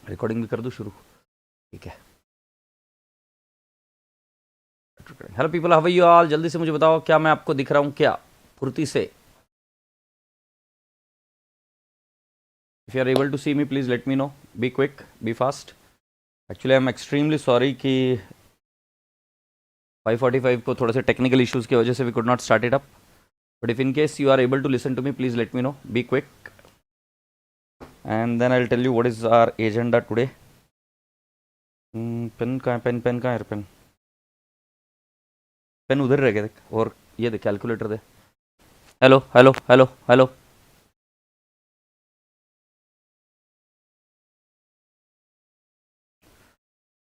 Recording भी कर दूं शुरू? ठीक है। Hello people, how are you all? जल्दी से मुझे बताओ, क्या मैं आपको दिख रहा हूं क्या फुर्ती से? If you are able to see me please let me know, be quick, be fast. Actually I am extremely sorry कि 5:45 को थोड़े से टेक्निकल इश्यूज की वजह से we could not start it up, but if in case you are able to listen to me, please let me know, be quick, and then I'll tell you what is our agenda today. Pen कहाँ है? Pen कहाँ है? Pen उधर रह गया देख, और ये देख कैलकुलेटर दे। Hello hello hello hello,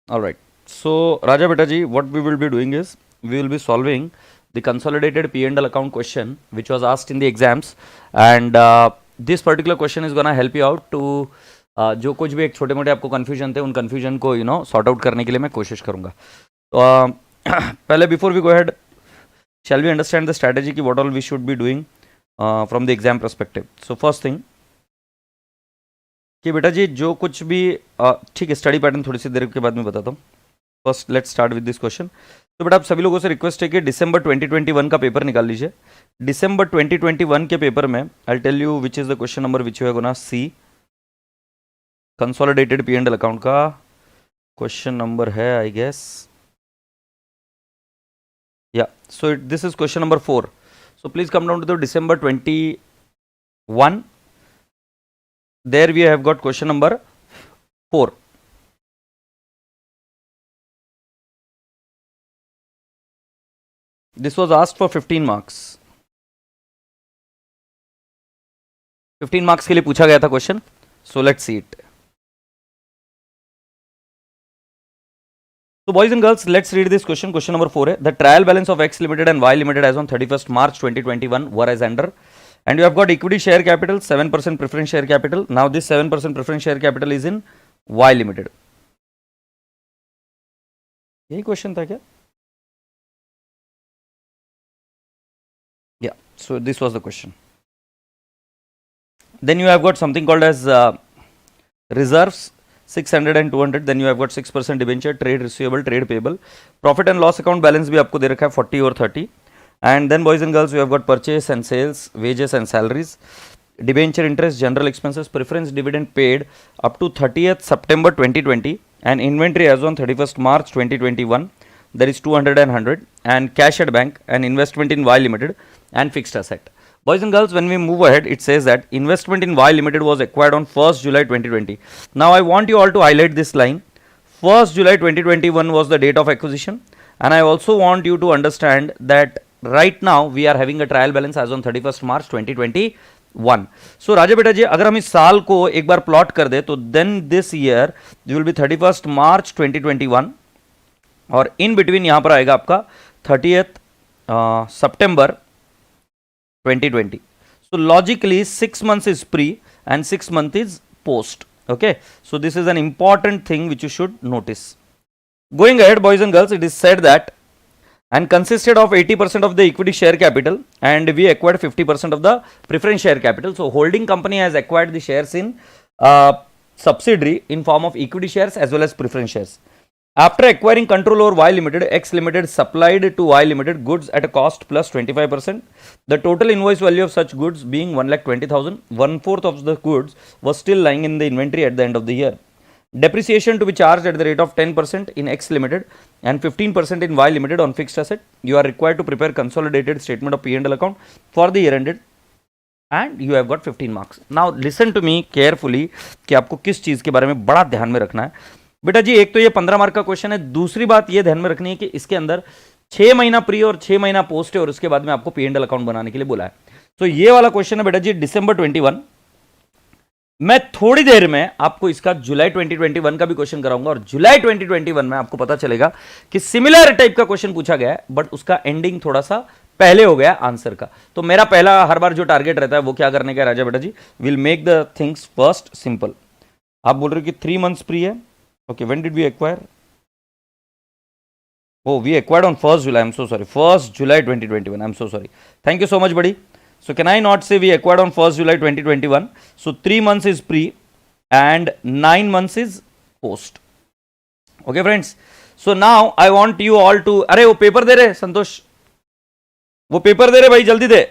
all right. So Raja beta ji, what we will be doing is we will be solving the consolidated P&L account question which was asked in the exams, and this particular question is gonna help you out to जो कुछ भी एक छोटे मोटे आपको confusion थे उन confusion को सॉर्ट आउट करने के लिए मैं कोशिश करूंगा। तो पहले before we go head, shall we understand the strategy ki what all we should be doing from the exam perspective. So first thing कि बेटा जी जो कुछ भी ठीक है, स्टडी पैटर्न थोड़ी सी देर के बाद मैं बताता हूँ। First let's start with this question. तो बेटा आप सभी लोगों से रिक्वेस्ट है कि दिसंबर 2021 का पेपर निकाल लीजिए। दिसंबर 2021 के पेपर में I tell you which is the question number which you है gonna see. Consolidated P&L account का क्वेश्चन नंबर है I guess, yeah, so this is question number 4. So please come down to the December 21. There we have got question number 4. This was asked for 15 marks. 15 marks के लिए पूछा गया था question. So let's see it. So boys and girls, let's read this question. Question number 4 है, the trial balance of X Limited and Y Limited as on 31st March 2021 were as under, and you have got equity share capital 7% preference share capital. Now this 7% preference share capital is in Y Limited. यही question था क्या? Yeah, so this was the question. Then you have got something called as reserves 600 and 200. Then you have got 6% debenture, trade receivable, trade payable. Profit and loss account balance भी आपको दे रखा है 40 और 30. And then boys and girls, you have got purchase and sales, wages and salaries, debenture interest, general expenses, preference dividend paid up to 30th September 2020, and inventory as on 31st March 2021, that is 200 and 100, and cash at bank, and investment in Y Limited, and fixed asset. Boys and girls, when we move ahead, it says that investment in Y Limited was acquired on 1st July 2020. Now I want you all to highlight this line. 1st July 2021 was the date of acquisition, and I also want you to understand that right now we are having a trial balance as on 31st March 2021. So राजा बेटा जी, अगर हम इस साल को एक bar plot कर दे तो then this year will be 31st March 2021, और इन बिटवीन यहां पर आएगा आपका 30th September 2020. So logically 6 months is pre and 6 months is post. Okay, so this is an important thing which you should notice. Going ahead, boys and girls, it is said that and consisted of 80% of the equity share capital, and we acquired 50% of the preference share capital. So holding company has acquired the shares in subsidiary in form of equity shares as well as preference shares. After acquiring control over Y Limited, X Limited supplied to Y Limited goods at a cost plus 25%. The total invoice value of such goods being 1,20,000. 1/4 of the goods was still lying in the inventory at the end of the year. Depreciation to be charged at the rate of 10% in X Limited and 15% in Y Limited on fixed asset. You are required to prepare consolidated statement of P&L account for the year ended, and you have got 15 marks. Now listen to me carefully कि आपको किस चीज़ के बारे में बड़ा ध्यान में रखना है बेटा जी। एक तो ये 15 मार्क का क्वेश्चन है, दूसरी बात ये ध्यान में रखनी है कि इसके अंदर 6 महीना प्री और 6 महीना पोस्ट है, और उसके बाद में आपको P&L अकाउंट बनाने के लिए बोला है। तो ये वाला क्वेश्चन है बेटा जी दिसंबर 21। मैं थोड़ी देर में आपको इसका जुलाई 2021 का भी क्वेश्चन कराऊंगा, और जुलाई 2021 में आपको पता चलेगा कि सिमिलर टाइप का क्वेश्चन पूछा गया है, बट उसका एंडिंग थोड़ा सा पहले हो गया आंसर का। तो मेरा पहला हर बार जो टारगेट रहता है वो क्या करने का राजा बेटा जी, will make the things first simple. आप बोल रहे हो कि 3 मंथ्स प्री है, okay, when did we acquire? Oh, we acquired on 1st July. I'm so sorry. 1st July 2021. I'm so sorry. Thank you so much, buddy. So can I not say we acquired on 1st July 2021? So 3 months is pre and 9 months is post. Okay, friends. So now I want you all to. अरे वो paper दे रहे संतोष, वो paper दे रहे भाई, जल्दी दे.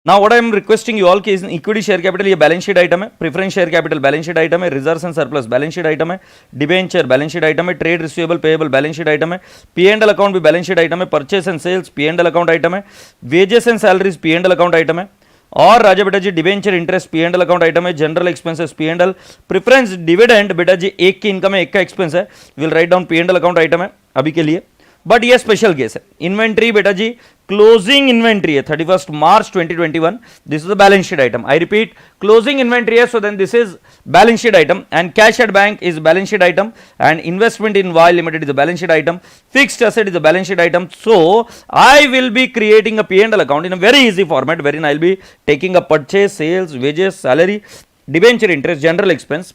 Now what I am requesting you all कि equity share capital ये बैलेंस शीट आइटम है, preference share capital balance sheet item है, reserves and surplus balance sheet item है, डिबेंचर बैलेंस शीट आइटम है, trade receivable payable balance sheet item है, P and L account भी balance sheet item है, purchase and sales P and L account item है, wages and salaries P and L account item है, और राजा बेटा जी debenture interest P and L account item है, general expenses P and L, preference dividend बेटा जी एक की इनकम है एक का एक्सपेंस है, will write down P and L account item है अभी के लिए. बट ये स्पेशल केस है. इन्वेंट्री बेटा जी क्लोजिंग इन्वेंट्री है 31st March 2021. This is a balance sheet item. I repeat, closing inventory है, so then this is balance sheet item. And cash at bank is balance sheet item. And investment in Y Limited is a balance sheet item. Fixed asset is a balance sheet item. So I will be creating a P and L account in a very easy format wherein I'll be taking a purchase, sales, wages, salary, debenture interest, general expense.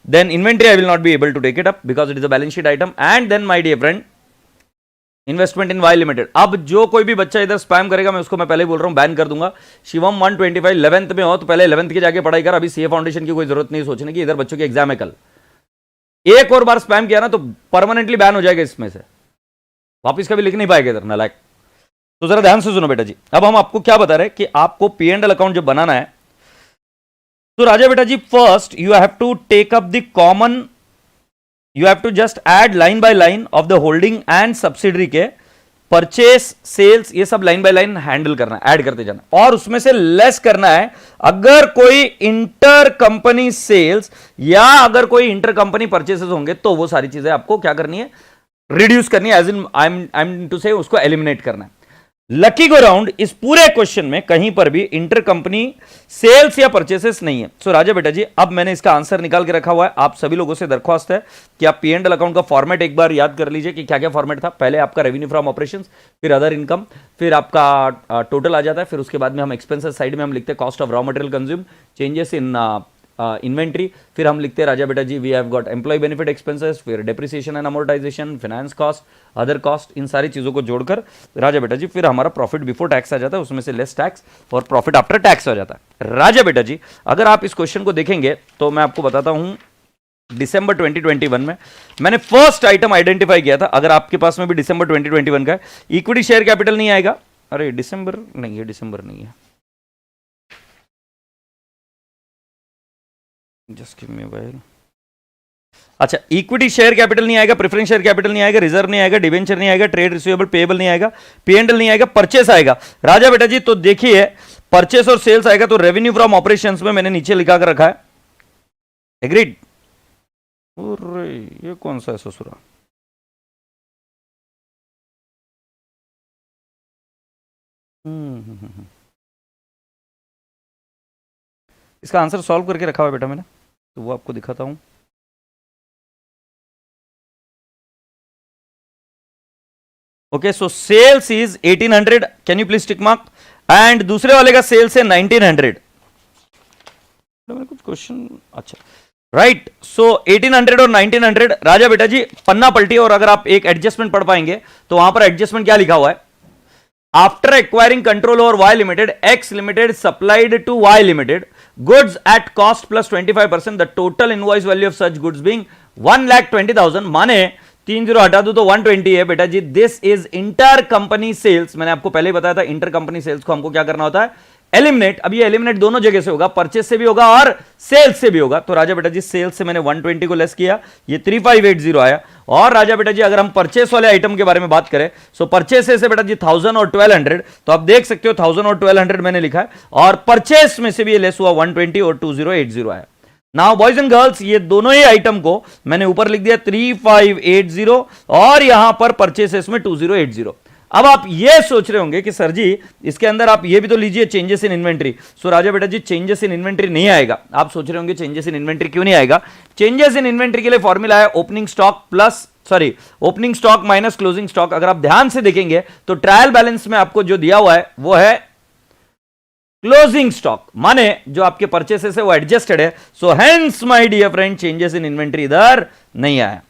Then inventory I will not be able to take it up because it is a balance sheet item. And then my dear friend, investment in Y Limited. अब जो कोई भी बच्चा इधर spam करेगा मैं उसको मैं पहले बोल रहा हूं बैन कर दूंगा. शिवम 125 11th में हो तो पहले 11th की जाके पढ़ाई कर. अभी सीए फाउंडेशन की कोई जरूरत नहीं सोचने की. इधर बच्चों की एग्जाम है कल. एक और बार स्पैम किया ना तो परमानेंटली बैन हो जाएगा इसमें से, वापिस कभी लिख नहीं पाएगा इधर नालायक. तो जरा ध्यान से सुनो बेटा जी. अब हम आपको क्या बता रहे हैं कि आपको पी एंड एल अकाउंट जब बनाना है तो राजा बेटा जी first you have to take up the common, you have to just add line by line of the holding and subsidiary के परचेस सेल्स ये सब लाइन बाय लाइन हैंडल करना है, ऐड करते जाना. और उसमें से लेस करना है अगर कोई इंटर कंपनी सेल्स या अगर कोई इंटर कंपनी परचेसेस होंगे तो वो सारी चीजें आपको क्या करनी है, रिड्यूस करनी है. As in I am to say उसको एलिमिनेट करना है. लकी गो राउंड इस पूरे क्वेश्चन में कहीं पर भी इंटर कंपनी सेल्स या परचेसेस नहीं है. सो राजा बेटा जी अब मैंने इसका आंसर निकाल के रखा हुआ है. आप सभी लोगों से दरख्वास्त है कि आप पी एंड एल अकाउंट का फॉर्मेट एक बार याद कर लीजिए कि क्या क्या फॉर्मेट था. पहले आपका रेवेन्यू फ्रॉम ऑपरेशंस, फिर अदर इनकम, फिर आपका टोटल आ जाता है, फिर उसके बाद में हम एक्सपेंसेस साइड में हम लिखते हैं cost of raw material consume, changes in inventory, फिर हम लिखते हैं राजा बेटा जी we have got employ benefit expenses, फिर depreciation and amortisation, finance cost, other cost, इन सारी चीजों को जोड़कर राजा बेटा जी फिर हमारा प्रॉफिट बिफोर टैक्स आ जाता है, उसमें से लेस टैक्स और प्रॉफिट आफ्टर टैक्स आ जाता है. राजा बेटा जी अगर आप इस क्वेश्चन को देखेंगे तो मैं आपको बताता हूं दिसंबर 2021 में मैंने फर्स्ट आइटम आइडेंटिफाई किया था. अगर आपके पास में भी दिसंबर 2021 का है, इक्विटी शेयर कैपिटल नहीं आएगा. अरे दिसंबर नहीं है, दिसंबर नहीं है, just give me a while. अच्छा, इक्विटी शेयर कैपिटल नहीं आएगा, प्रेफरेंस शेयर कैपिटल नहीं आएगा, रिजर्व नहीं आएगा, डिबेंचर नहीं आएगा, ट्रेड रिसीवेबल पेएबल नहीं आएगा, पी एंड एल नहीं आएगा, परचेस आएगा. राजा बेटा जी तो देखिए परचेस और सेल्स आएगा तो रेवेन्यू फ्रॉम ऑपरेशंस में मैंने नीचे लिखा कर रखा है एग्रीड. अरे ये कौन सा है ससुरा, इसका आंसर सॉल्व करके रखा हुआ है बेटा मैंने, तो वो आपको दिखाता हूं. Okay so sales is 1800, can you please tick mark. And दूसरे वाले का सेल्स है 1900. कुछ क्वेश्चन अच्छा राइट. सो 1800 और 1900 राजा बेटा जी पन्ना पलटी और अगर आप एक एडजस्टमेंट पढ़ पाएंगे तो वहां पर एडजस्टमेंट क्या लिखा हुआ है, after acquiring control over Y limited, X limited supplied to Y limited goods at cost plus 25%, the total invoice value of such goods being 1,20,000. माने 30 हटा दो तो 120 है बेटा जी. This is inter company sales. मैंने आपको पहले ही बताया था इंटर कंपनी सेल्स को हमको क्या करना होता है, एलिमिनेट. अब ये एलिमिनेट दोनों जगह से होगा, परचेस से भी होगा और सेल्स से भी होगा. तो राजा बेटा जी सेल्स से मैंने 120 को लेस किया, ये 3580 आया. और राजा बेटा जी अगर हम परचेस वाले आइटम के बारे में बात करें सो परचेस से बेटा जी 1000 और 1200, तो आप देख सकते हो 1000 और 1200 मैंने लिखा है और परचेस में से भी ये लेस हुआ 120 और 2080 आया. नाउ बॉयज एंड गर्ल्स ये दोनों ही आइटम को मैंने ऊपर लिख दिया 3580 और यहां पर परचेसेस में 2080. अब आप ये सोच रहे होंगे कि सर जी इसके अंदर आप ये भी तो लीजिए चेंजेस इन इन्वेंट्री. सो राजा बेटा जी चेंजेस इन इन्वेंट्री नहीं आएगा. आप सोच रहे होंगे चेंजेस इन इन्वेंट्री क्यों नहीं आएगा. चेंजेस इन इन्वेंट्री के लिए फॉर्मूला है opening stock plus opening stock minus closing stock. अगर आप ध्यान से देखेंगे तो ट्रायल बैलेंस में आपको जो दिया हुआ है वो है क्लोजिंग स्टॉक, माने जो आपके परचेसेस है वो एडजस्टेड है. So hence my dear friend changes in inventory इधर नहीं आया.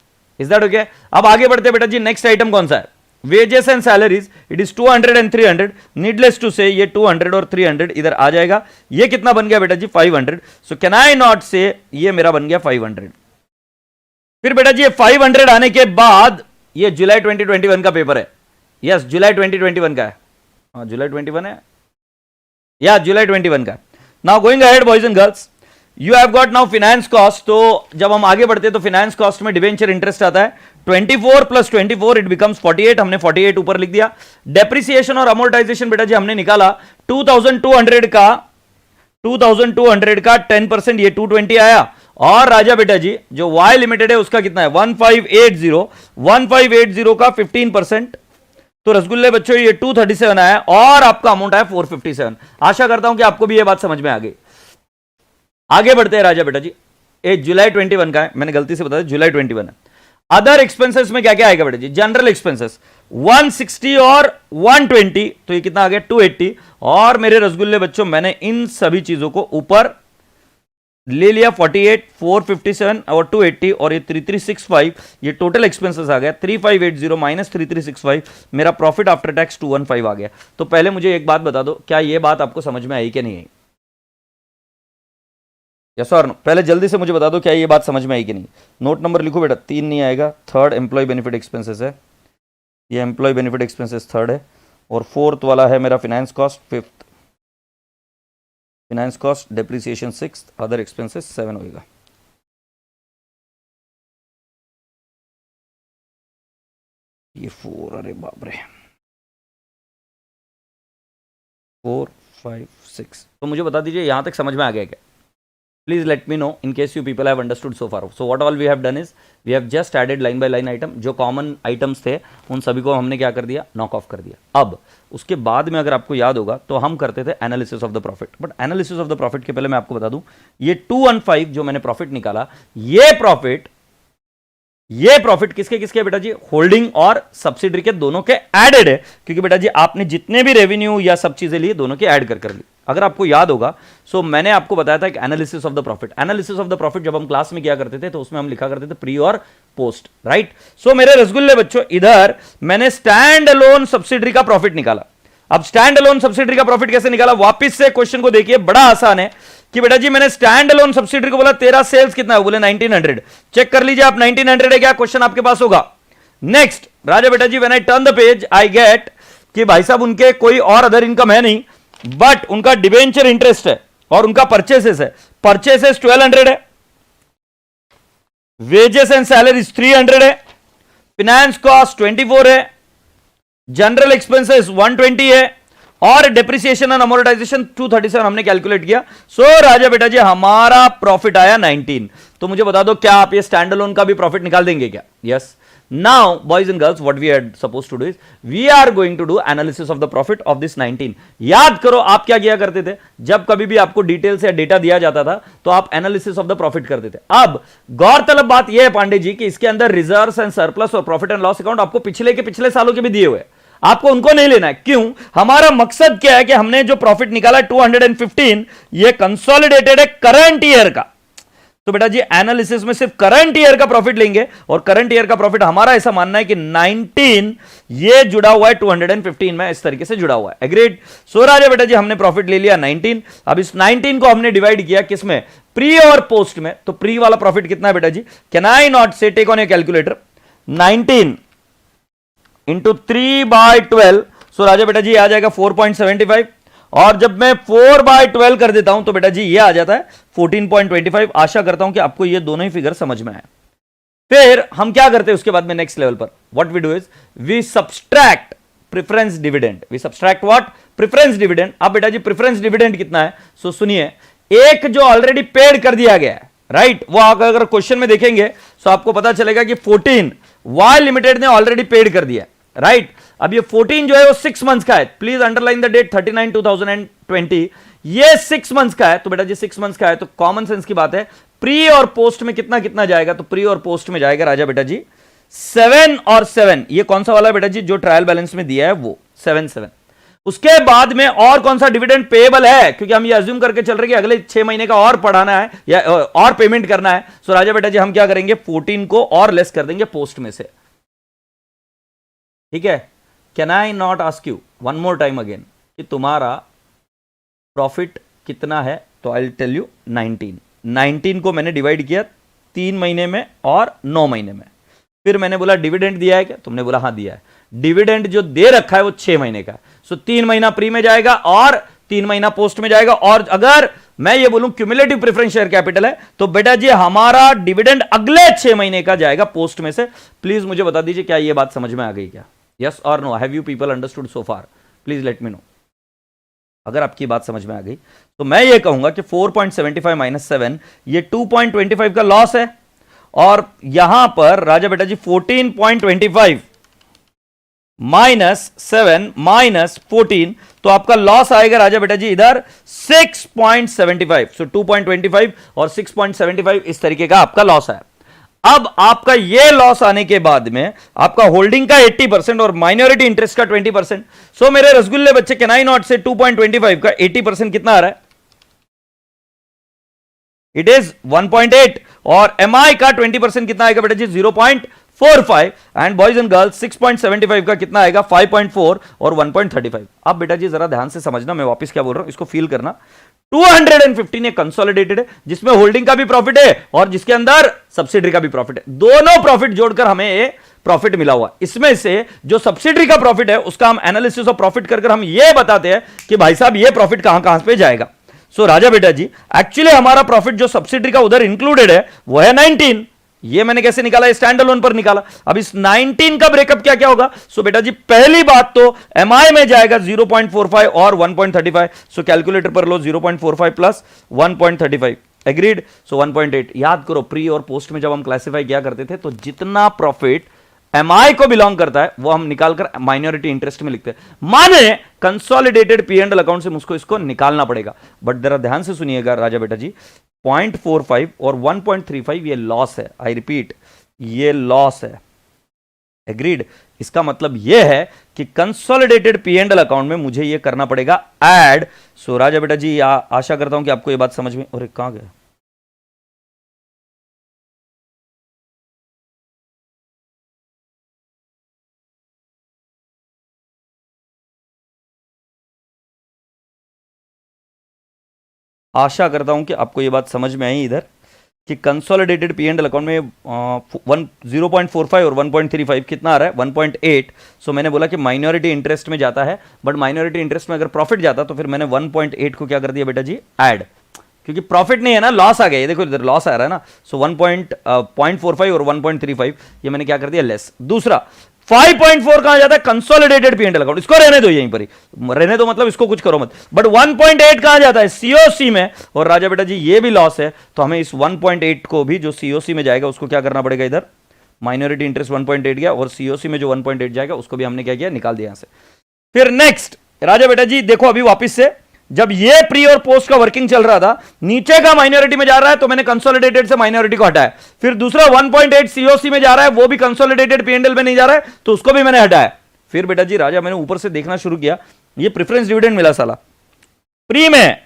Is that okay? अब आगे बढ़ते बेटा जी, नेक्स्ट आइटम कौन सा है? Wages and salaries, it is 200 and 300. Needless to say ये 200 और 300 इधर आ जाएगा. ये कितना बन गया बेटा जी? 500. सो कैन आई नॉट से ये मेरा बन गया 500. फिर बेटा जी ये 500 आने के बाद ये जुलाई 2021 का पेपर है. यस, जुलाई 2021 का है. हाँ, जुलाई 21 है या जुलाई 21 का. Now going ahead boys and girls, you have got now finance cost. तो जब हम आगे बढ़ते हैं तो फाइनेंस कॉस्ट में डिबेंचर इंटरेस्ट आता है 24 प्लस 24 इट बिकम्स 48. हमने 48 ऊपर लिख दिया. डेप्रिसिएशन और अमोर्टाइजेशन बेटा जी हमने निकाला 2200 का 10%, ये 220 आया. और राजा बेटा जी जो वाई लिमिटेड है उसका कितना है? 1580 का 15%. तो रसगुल्ले बच्चों ये 237 आया और आपका अमाउंट आया 457. आशा करता हूं कि आपको भी ये बात समझ में आ गई. आगे बढ़ते हैं राजा बेटा जी. ये जुलाई 21 का है, मैंने गलती से बताया जुलाई 21 है. अदर एक्सपेंसेस में क्या क्या आएगा बेटा जी? जनरल एक्सपेंसेस 160 और 120, तो ये कितना आ गया? 280. और मेरे रसगुल्ले बच्चों मैंने इन सभी चीजों को ऊपर ले लिया. 48, 457 और 280 और ये 3365, ये टोटल एक्सपेंसेस आ गया 3580 माइनस 3365. मेरा प्रॉफिट आफ्टर टैक्स 215 आ गया. तो पहले मुझे एक बात बता दो, क्या ये बात आपको समझ में आई कि नहीं आई? यस और नो? पहले जल्दी से मुझे बता दो, क्या ये बात समझ में आई कि नहीं? नोट नंबर लिखो बेटा. 3 नहीं आएगा. थर्ड एम्प्लॉय बेनिफिट एक्सपेंसेस है, ये एम्प्लॉय बेनिफिट एक्सपेंसेस थर्ड है. और फोर्थ वाला है मेरा finance cost, fifth finance cost, depreciation 6, other expenses 7 होगा. ये 4, अरे बाप रे, 4, 5, 6. तो मुझे बता दीजिए यहां तक समझ में आ गया क्या? Please let me know in case you people have understood so far. So what all we have done is we have just added line by line item. जो common items थे उन सभी को हमने क्या कर दिया? नॉक ऑफ कर दिया. अब उसके बाद में अगर आपको याद होगा तो हम करते थे analysis of the profit. But analysis of the profit के पहले मैं आपको बता दूं, ये 215 जो मैंने प्रॉफिट निकाला, ये प्रॉफिट किसके किसके बेटा जी? होल्डिंग और सब्सिडरी के दोनों के एडेड है. क्योंकि बेटा जी आपने जितने भी रेवेन्यू या सब चीजें ली दोनों के ऐड कर ली. अगर आपको याद होगा सो मैंने आपको बताया था कि analysis of the profit. Analysis of the profit जब हम क्लास में किया करते थे तो उसमें हम लिखा करते थे प्री और पोस्ट, राइट? सो मेरे रसगुल्ले बच्चों इधर मैंने स्टैंड अलोन सब्सिडरी का प्रॉफिट निकाला. अब स्टैंड अलोन सब्सिडरी का प्रॉफिट कैसे निकाला? वापिस से क्वेश्चन को देखिए, बड़ा आसान है कि बेटा जी मैंने स्टैंड अलोन सब्सिडरी को बोला तेरा सेल्स कितना है? बोले 1900. चेक कर लीजिए आप, 1900 है क्या? क्वेश्चन आपके पास होगा. नेक्स्ट राजा बेटा जी when I turn the page I get कि भाई साहब उनके कोई और अदर इनकम है नहीं, बट उनका डिबेंचर इंटरेस्ट है और उनका परचेसेस है. परचेसेस 1200 है, वेजेस एंड सैलरीज 300 है, फाइनेंस कॉस्ट 24 है, जनरल एक्सपेंसेस 120 है और डेप्रिसिएशन एंड अमोर्टाइजेशन 237 हमने कैलकुलेट किया. सो राजा बेटा जी हमारा प्रॉफिट आया 19. तो मुझे बता दो क्या आप ये स्टैंड अलोन का भी प्रॉफिट निकाल देंगे क्या? Yes. Now, boys and girls, what we are supposed to do is we are going to do analysis of the profit of this 19. याद करो आप क्या किया करते थे? जब कभी भी आपको डिटेल्स या डेटा दिया जाता था तो आप एनालिसिस ऑफ द प्रॉफिट करते थे. अब गौरतलब बात यह है पांडे जी कि इसके अंदर रिजर्व्स एंड सरप्लस और प्रॉफिट एंड लॉस अकाउंट आपको पिछले के पिछले सालों के भी दिए हुए, आपको उनको नहीं लेना है. क्यों? हमारा मकसद क्या है कि हमने जो प्रॉफिट निकाला 215 ये कंसोलिडेटेड है करंट ईयर का. तो बेटा जी एनालिसिस में सिर्फ करंट ईयर का प्रॉफिट लेंगे और करंट ईयर का प्रॉफिट हमारा ऐसा मानना है कि 19 ये जुड़ा हुआ है 215 में, इस तरीके से जुड़ा हुआ है. एग्रीड? सो राजा बेटा जी हमने प्रॉफिट ले लिया 19. अब इस 19 को हमने डिवाइड किया किसमें? प्री और पोस्ट में. तो प्री वाला प्रॉफिट कितना है बेटा जी? Can I not say take on your calculator 19 into 3/12. So राजा बेटा जी आ जाएगा 4.75 और जब मैं 4/12 कर देता हूं तो बेटा जी ये आ जाता है 14.25. आशा करता हूं कि आपको ये दोनों ही फिगर समझ में आए. फिर हम क्या करते हैं उसके बाद में नेक्स्ट लेवल पर? What we do is we subtract preference dividend. We subtract what? Preference dividend. अब बेटा जी प्रेफरेंस डिविडेंड कितना है? सो सुनिए, एक जो ऑलरेडी पेड कर दिया गया है, राइट, वो अगर क्वेश्चन में देखेंगे तो आपको पता चलेगा कि 14 वाई लिमिटेड ने ऑलरेडी पेड कर दिया, राइट. अब ये 14 जो है वो 6 मंथ्स का है. Please underline the date 39/2020. ये 6 मंथ्स का है. तो बेटा जी 6 मंथ्स का है तो कॉमन सेंस की बात है प्री और पोस्ट में कितना कितना जाएगा? तो प्री और पोस्ट में जाएगा राजा बेटा जी 7 और 7. ये कौन सा वाला बेटा जी? जो ट्रायल बैलेंस में दिया है वो 7. उसके बाद में और कौन सा डिविडेंड पेएबल है, क्योंकि हम ये अज्यूम करके चल रहे कि अगले 6 महीने का और पढ़ाना है या और पेमेंट करना है। सो राजा बेटा जी हम क्या करेंगे, 14 को और लेस कर देंगे पोस्ट में से। ठीक है, can I not ask you one more time again कि तुम्हारा प्रॉफिट कितना है? तो आई विल टेल यू 19 को मैंने डिवाइड किया 3 महीने में और 9 महीने में। फिर मैंने बोला डिविडेंड दिया है क्या? तुमने बोला हाँ दिया है। डिविडेंड जो दे रखा है वो 6 महीने का, सो 3 महीना प्री में जाएगा और 3 महीना पोस्ट में जाएगा। और अगर मैं ये बोलूं क्यूमुलेटिव प्रेफरेंस शेयर कैपिटल है तो बेटा जी हमारा डिविडेंड अगले 6 महीने का जाएगा पोस्ट में से। प्लीज मुझे बता दीजिए क्या ये बात समझ में आ गई क्या? यस और no? Have you people understood so far? Please let me know अगर आपकी बात समझ में आ गई। तो मैं ये कहूंगा कि 4.75 माइनस 7 ये 2.25 का लॉस है, और यहां पर राजा बेटा जी 14.25 माइनस 7 माइनस 14, तो आपका लॉस आएगा राजा बेटा जी इधर 6.75। सो 2.25 और 6.75 इस तरीके का आपका लॉस है। अब आपका ये लॉस आने के बाद में आपका होल्डिंग का 80% और माइनॉरिटी इंटरेस्ट का 20%। सो मेरे रसगुल्ले बच्चे कैन आई नॉट से 2.25 का 80% कितना आ रहा है? इट इज 1.8 और एमआई का 20% कितना आएगा बेटा जी? 0.45 एंड बॉयज एंड गर्ल्स 6.75 का कितना आएगा? 5.4 और 1.35। अब बेटा जी जरा ध्यान से समझना, मैं वापस क्या बोल रहा हूं इसको फील करना। 215 ये कंसोलिडेटेड है जिसमें होल्डिंग का भी प्रॉफिट है और जिसके अंदर सब्सिडरी का भी प्रॉफिट है। दोनों प्रॉफिट जोड़कर हमें प्रॉफिट मिला हुआ। इसमें से जो सब्सिडरी का प्रॉफिट है उसका हम एनालिसिस ऑफ प्रॉफिट कर हम ये बताते हैं कि भाई साहब ये प्रॉफिट कहां कहां पे जाएगा। सो राजा बेटा जी एक्चुअली हमारा प्रॉफिट जो सब्सिडरी का उधर इंक्लूडेड है वो है 19। ये मैंने कैसे निकाला? स्टैंड अलोन पर निकाला। अब इस 19 का ब्रेकअप क्या क्या होगा? सो बेटा जी पहली बात तो एमआई में जाएगा 0.45 और 1.35। सो कैलकुलेटर पर लो 0.45 प्लस 1.35 एग्रीड। सो 1.8। याद करो प्री और पोस्ट में जब हम क्लासिफाई किया करते थे तो जितना प्रॉफिट एमआई को बिलोंग करता है वो हम निकालकर माइनॉरिटी इंटरेस्ट में लिखते हैं। माने consolidated P and L account से मुझको इसको निकालना पड़ेगा। बट जरा ध्यान से सुनिएगा राजा बेटा जी, 0.45 और 1.35 ये लॉस है। आई रिपीट ये लॉस है। एग्रीड। इसका मतलब ये है कि consolidated P and L account में मुझे ये करना पड़ेगा ऐड। सो राजा बेटा जी आशा करता हूं कि आपको ये बात समझ में। और कहां गया? आशा करता हूं कि आपको ये बात समझ में आई इधर कि consolidated P and L account में 0.45 और 1.35 कितना आ रहा है? 1.8। सो मैंने बोला कि माइनॉरिटी इंटरेस्ट में जाता है, बट माइनॉरिटी इंटरेस्ट में अगर प्रॉफिट जाता तो फिर मैंने 1.8 को क्या कर दिया बेटा जी? ऐड। क्योंकि प्रॉफिट नहीं है ना, लॉस आ गया। ये देखो इधर लॉस आ रहा है ना। सो 1.45 और 1.35 ये मैंने क्या कर दिया? लेस। दूसरा 5.4 कहां जाता है? Consolidated P and L account. इसको रहने दो, यहीं पर ही रहने दो, मतलब इसको कुछ करो मत। बट 1.8 कहां जाता है? सीओसी में। और राजा बेटा जी ये भी लॉस है तो हमें इस 1.8 को भी जो सीओसी में जाएगा उसको क्या करना पड़ेगा? इधर माइनॉरिटी इंटरेस्ट 1.8 गया और सीओसी में जो 1.8 जाएगा उसको भी हमने क्या किया? निकाल दिया यहां से। फिर नेक्स्ट राजा बेटा जी देखो अभी वापिस से जब ये प्री और पोस्ट का वर्किंग चल रहा था नीचे का माइनॉरिटी में जा रहा है तो मैंने कंसोलिडेटेड से माइनॉरिटी को हटाया। फिर दूसरा 1.8 सीओसी में जा रहा है वो भी कंसोलिडेटेड पीएनएल में नहीं जा रहा है तो उसको भी मैंने हटाया। फिर बेटा जी राजा मैंने ऊपर से देखना शुरू किया, ये प्रेफरेंस डिविडेंड मिला साला प्री में,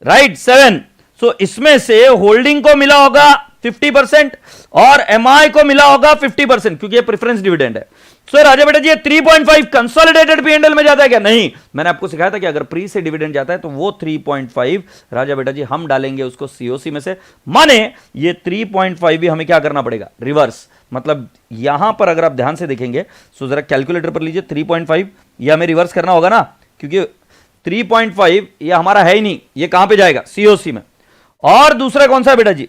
राइट 7। सो इसमें से होल्डिंग को मिला होगा 50% और एमआई को मिला होगा 50% क्योंकि ये प्रेफरेंस डिविडेंड है। सो राजा बेटा जी ये 3.5 कंसोलिडेटेड पीएनएल में जाता है क्या? नहीं। मैंने आपको सिखाया था कि अगर प्री से डिविडेंड जाता है तो वो 3.5 राजा बेटा जी हम डालेंगे उसको सीओसी में से। माने ये 3.5 भी हमें क्या करना पड़ेगा? रिवर्स। मतलब यहां पर अगर आप ध्यान से देखेंगे सो जरा कैलकुलेटर पर लीजिए 3.5 ये हमें रिवर्स करना होगा ना, क्योंकि 3.5 ये हमारा है ही नहीं, ये कहां पे जाएगा? सीओसी में। और दूसरा कौन सा है बेटा जी?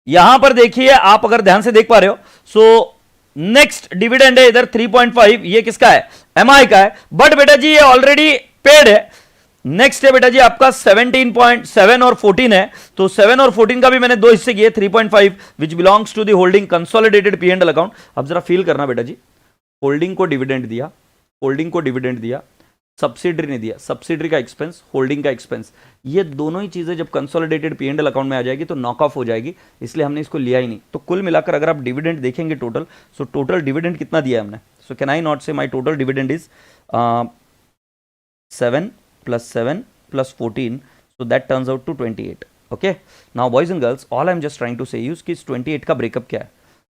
यहां पर देखिए आप अगर ध्यान से देख पा रहे हो सो नेक्स्ट डिविडेंड है इधर 3.5, ये किसका है? एमआई का है। बट बेटा जी ये ऑलरेडी पेड है। नेक्स्ट है बेटा जी आपका 17.7 और 14 है, तो 7 और 14 का भी मैंने दो हिस्से किए 3.5 which belongs to the holding consolidated P and L account. अब जरा फील करना बेटा जी, होल्डिंग को डिविडेंड दिया, होल्डिंग को डिविडेंड दिया, सब्सिडरी ने दिया, सब्सिडरी का एक्सपेंस, होल्डिंग का एक्सपेंस, ये दोनों ही चीजें जब consolidated P and L account में आ जाएगी तो नॉक ऑफ हो जाएगी, इसलिए हमने इसको लिया ही नहीं। तो कुल मिलाकर अगर आप डिविडेंड देखेंगे टोटल, सो टोटल डिविडेंड कितना दिया है हमने? सो कैन आई नॉट से my total dividend is 7 plus 7 plus 14, so that turns out to 28. Okay, now boys and girls, all I'm just trying to say is कि इस 28 का breakup क्या है.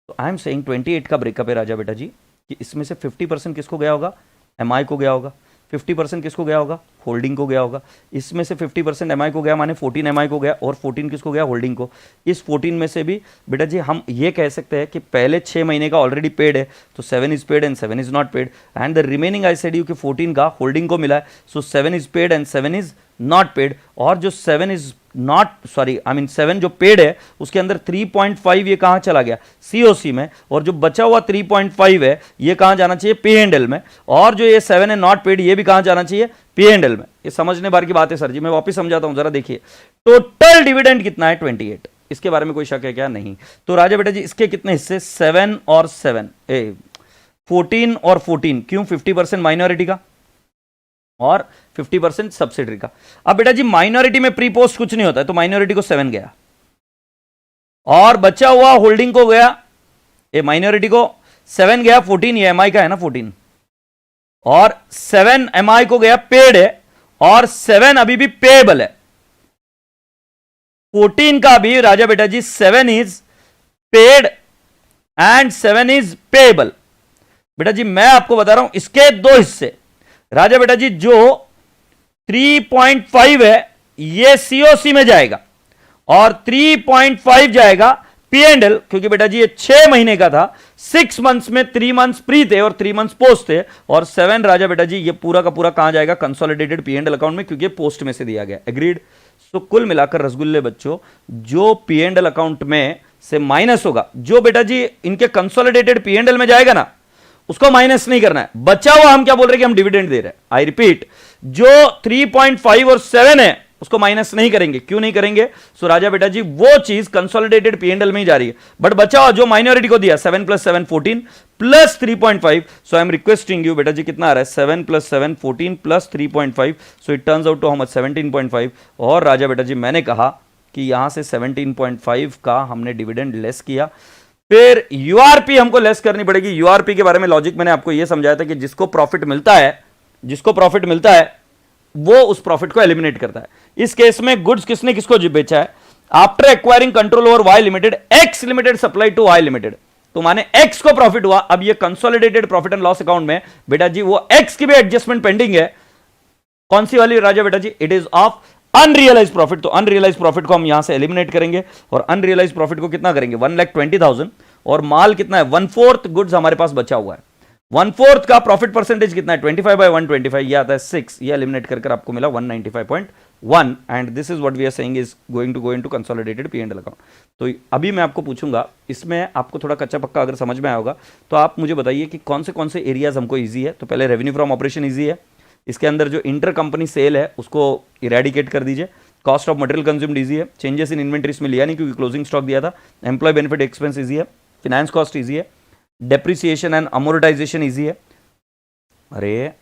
तो आई एम सेइंग 28 का breakup है राजा बेटा जी कि इसमें से 50% किसको गया होगा, एमआई को गया होगा, 50% किसको गया होगा, होल्डिंग को गया होगा. इसमें से 50% एमआई को गया माने 14 एमआई को गया, और 14 किसको गया, होल्डिंग को. इस 14 में से भी बेटा जी हम ये कह सकते हैं कि पहले 6 महीने का ऑलरेडी पेड है, तो 7 is paid and 7 is not paid, and the remaining I said you कि 14 का होल्डिंग को मिला है, सो 7 is paid and 7 is not paid. और जो 7 is not, sorry I mean 7 जो पेड है उसके अंदर 3.5 ये कहां चला गया, सीओसी में, और जो बचा हुआ 3.5 है ये कहां जाना चाहिए, पी एंड एल में, और जो ये 7 है नॉट पेड ये भी कहां जाना चाहिए, पी एंड एल में. ये समझने बार की बात है सर जी, मैं वापस समझाता हूं जरा देखिए. टोटल डिविडेंड कितना है, 28. इसके बारे में कोई शक है क्या, नहीं. तो राजा बेटा जी इसके कितने हिस्से, 7 और 7, 14 और 14, क्यों, 50% माइनॉरिटी का और 50% सब्सिडरी का. अब बेटा जी माइनॉरिटी में प्री पोस्ट कुछ नहीं होता है, तो माइनॉरिटी को 7 गया और बचा हुआ होल्डिंग को गया, ये माइनॉरिटी को 7 गया, 14 ये एमआई का है ना 14, और 7 एमआई को गया, पेड है, और 7 अभी भी पेएबल है. 14 का भी राजा बेटा जी 7 is paid and 7 is payable. बेटा जी मैं आपको बता रहा हूं इसके दो हिस्से, राजा बेटा जी जो 3.5 है ये सीओसी में जाएगा और 3.5 जाएगा पी एंड एल, क्योंकि बेटा जी ये 6 महीने का था, 6 मंथ्स में 3 मंथ्स प्री थे और 3 मंथ्स पोस्ट थे, और 7 राजा बेटा जी ये पूरा का पूरा कहां जाएगा, consolidated P and L account में, क्योंकि पोस्ट में से दिया गया. एग्रीड. सो कुल मिलाकर रसगुल्ले बच्चों जो पी एंड एल अकाउंट में से माइनस होगा, जो बेटा जी इनके कंसोलिडेटेड पी एंड एल में जाएगा ना उसको माइनस नहीं करना है, बचा हुआ हम क्या बोल रहे हैं कि हम डिविडेंड दे रहे हैं. आई रिपीट, जो 3.5 और 7 है उसको माइनस नहीं करेंगे. क्यों नहीं करेंगे, सो राजा बेटा जी वो चीज कंसोलिडेटेड पी एंड एल में ही जा रही है, बट बचा हुआ जो माइनॉरिटी को दिया 7 + 7 14 plus 3.5, so I am requesting you बेटा जी कितना आ रहा है, 7 + 7 14 plus 3.5, so it turns out to how much, 17.5. और राजा बेटा जी मैंने कहा कि यहां से 17.5 का हमने डिविडेंड लेस किया, फिर यूआरपी हमको लेस करनी पड़ेगी. यूआरपी के बारे में लॉजिक मैंने आपको यह समझाया था कि जिसको प्रॉफिट मिलता है वो उस प्रॉफिट को एलिमिनेट करता है. इस केस में गुड्स किसने किसको बेचा है, after acquiring control over Y limited, X Limited supply to Y Limited, तो माने एक्स को प्रॉफिट हुआ. अब ये consolidated profit and loss account में बेटा जी वो एक्स की भी एडजस्टमेंट पेंडिंग है. कौन सी वाली राजा बेटा जी, it is of unrealised profit. तो अनरियलाइज प्रॉफिट को हम यहां से एलिमिनेट करेंगे, और अनरियलाइज प्रॉफिट को कितना करेंगे, 1,20,000, और माल कितना है, 1/4 गुड्स हमारे पास बचा हुआ है. 1/4 का प्रॉफिट परसेंटेज कितना है, 25/125, ये आता है 6, ये एलिमिनेट कर आपको मिला 195.1, and this is what we are saying is going to go into consolidated P and L account. तो अभी मैं आपको पूछूंगा, इसमें आपको थोड़ा कच्चा पक्का अगर समझ में आया होगा तो आप मुझे बताइए कि कौन से एरियाज हमको ईजी है. तो पहले रेवेन्यू फ्रॉम ऑपरेशन ईजी है, इसके अंदर जो इंटर कंपनी सेल है उसको इरेडिकेट कर दीजिए. Cost of material consumed easy है, चेंजेस इन इन्वेंट्रीज में लिया नहीं क्योंकि क्लोजिंग स्टॉक दिया था. एम्प्लॉय बेनिफिट एक्सपेंस ईजी है, फिनेंस कॉस्ट ईजी है, डेप्रिसिएशन एंड अमोर्टाइजेशन ईजी है. अरे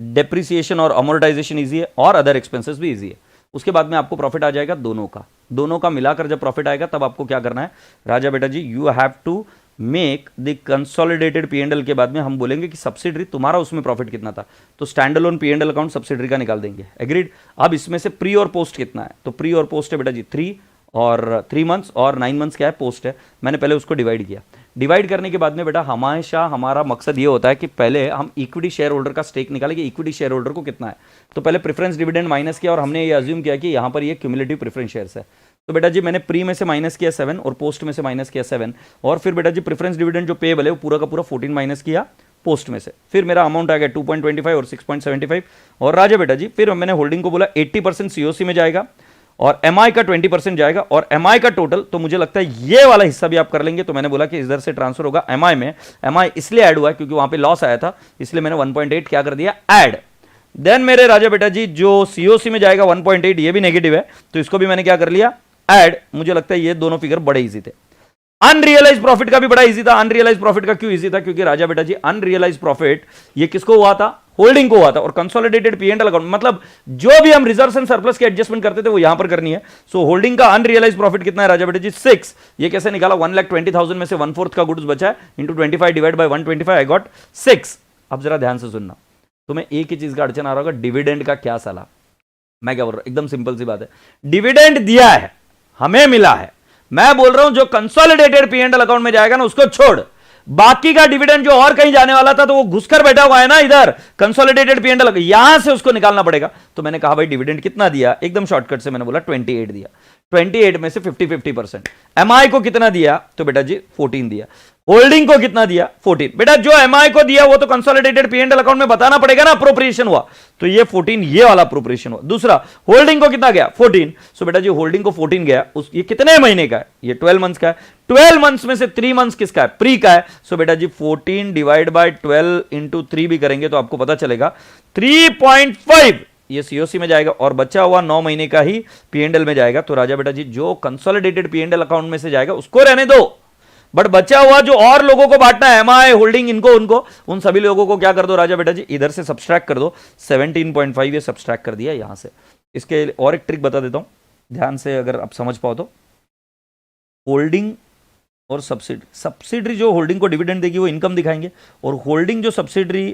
डेप्रिसिएशन और अमोर्टाइजेशन ईजी है, और अदर एक्सपेंसेस भी ईजी है. उसके बाद में आपको प्रॉफिट आ जाएगा दोनों का मिलाकर. जब प्रॉफिट आएगा तब आपको क्या करना है राजा बेटा जी, you have to make the consolidated P and L के बाद में हम बोलेंगे कि सब्सिडरी तुम्हारा उसमें प्रॉफिट कितना था, तो stand alone P and L account subsidiary का निकाल देंगे. एग्रीड. अब इसमें से प्री और पोस्ट कितना है, तो प्री और पोस्ट है बेटा जी 3 मंथ्स और 9 मंथ्स क्या है, पोस्ट है. मैंने पहले उसको डिवाइड किया. डिवाइड करने के बाद में बेटा हमेशा हमारा मकसद ये होता है कि पहले हम इक्विटी शेयर होल्डर का स्टेक निकालें कि इक्विटी शेयर होल्डर को कितना है. तो पहले प्रेफरेंस डिविडेंड माइनस किया और हमने ये अज्यूम किया कि यहां पर ये क्यूमुलेटिव प्रेफरेंस शेयर्स है. तो बेटा जी मैंने प्री में से माइनस किया 7 और पोस्ट में से माइनस किया 7, और फिर बेटा जी प्रेफरेंस डिविडेंड जो पेएबल है वो पूरा का पूरा 14 माइनस किया पोस्ट में से. फिर मेरा अमाउंट आ गया 2.25 और 6.75. और राजा बेटा जी फिर मैंने होल्डिंग को बोला 80% सीओसी में जाएगा और एमआई का 20% जाएगा, और एमआई का टोटल तो मुझे लगता है ये वाला हिस्सा भी आप कर लेंगे. तो मैंने बोला कि इधर से ट्रांसफर होगा एमआई में. एमआई इसलिए ऐड हुआ क्योंकि वहां पे लॉस आया था, इसलिए मैंने 1.8 क्या कर दिया, ऐड. देन मेरे राजा बेटा जी जो सीओसी में जाएगा 1.8, ये भी नेगेटिव है तो इसको भी मैंने क्या कर लिया, ऐड. मुझे लगता है ये दोनों फिगर बड़े इजी थे. अनरियलाइज प्रॉफिट का भी बड़ा इजी था. अनरियलाइज प्रॉफिट का क्यों इजी था, क्योंकि राजा बेटा जी अनरियलाइज प्रॉफिट ये किसको हुआ था, होल्डिंग को हुआ था. और consolidated P and L account मतलब जो भी हम रिजर्व्स एंड सरप्लस की एडजस्टमेंट करते थे वो यहां पर करनी है. सो होल्डिंग का अनरियलाइज प्रॉफिट कितना है राजा बेटा जी, 6. ये कैसे निकाला, 1,20,000 में से 1/4 का गुड्स बचा है into 25 divide by 125, I got 6. अब जरा ध्यान से सुनना, तुम्हें एक ही चीज का अड़चन आ रहा होगा, डिविडेंड का क्या साला। मैं क्या बोल रहा हूं, एकदम सिंपल सी बात है, डिविडेंड दिया है, हमें मिला है, मैं बोल रहा हूं जो कंसोलिडेटेड पी&एल अकाउंट में जाएगा ना उसको छोड़, बाकी का डिविडेंड जो और कहीं जाने वाला था तो वो घुसकर बैठा हुआ है ना इधर कंसोलिडेटेड पी&एल, यहां से उसको निकालना पड़ेगा। तो मैंने कहा भाई डिविडेंड कितना दिया, एकदम शॉर्टकट से मैंने बोला 28 दिया, 28 में से 50-50%। एमआई को कितना दिया, तो बेटा जी 14 दिया। होल्डिंग को कितना दिया, 14। बेटा जो एमआई को दिया वो तो कंसोलिडेटेड पी&एल अकाउंट में बताना पड़ेगा ना, अप्रोप्रिएशन हुआ, तो ये 14 ये वाला अप्रोप्रिएशन हुआ। दूसरा होल्डिंग को कितना गया, 14। सो बेटा जी होल्डिंग को 14 गया, ये कितने महीने का है, ये 12 मंथ्स का है। 12 मंथ्स में से 3 मंथ्स किसका है, प्री का है। सो बेटा जी 14 डिवाइड बाय 12 इंटू 3 भी करेंगे तो आपको पता चलेगा 3.5 ये सीओसी में जाएगा, और बचा हुआ 9 महीने का ही पी&एल में जाएगा। तो राजा बेटा जी जो कंसोलिडेटेड पी&एल अकाउंट में से जाएगा उसको रहने दो, बट बचा हुआ जो और लोगों को बांटना है, एमआई होल्डिंग इनको उनको, उन सभी लोगों को क्या कर दो राजा बेटा जी, इधर से सब्सट्रैक्ट कर दो। 17.5 ये सब्सट्रैक्ट कर दिया यहां से। इसके और एक ट्रिक बता देता हूं, ध्यान से अगर आप समझ पाओ तो, होल्डिंग और सब्सिडरी जो होल्डिंग को डिविडेंड देगी वो इनकम दिखाएंगे, और होल्डिंग जो सब्सिडरी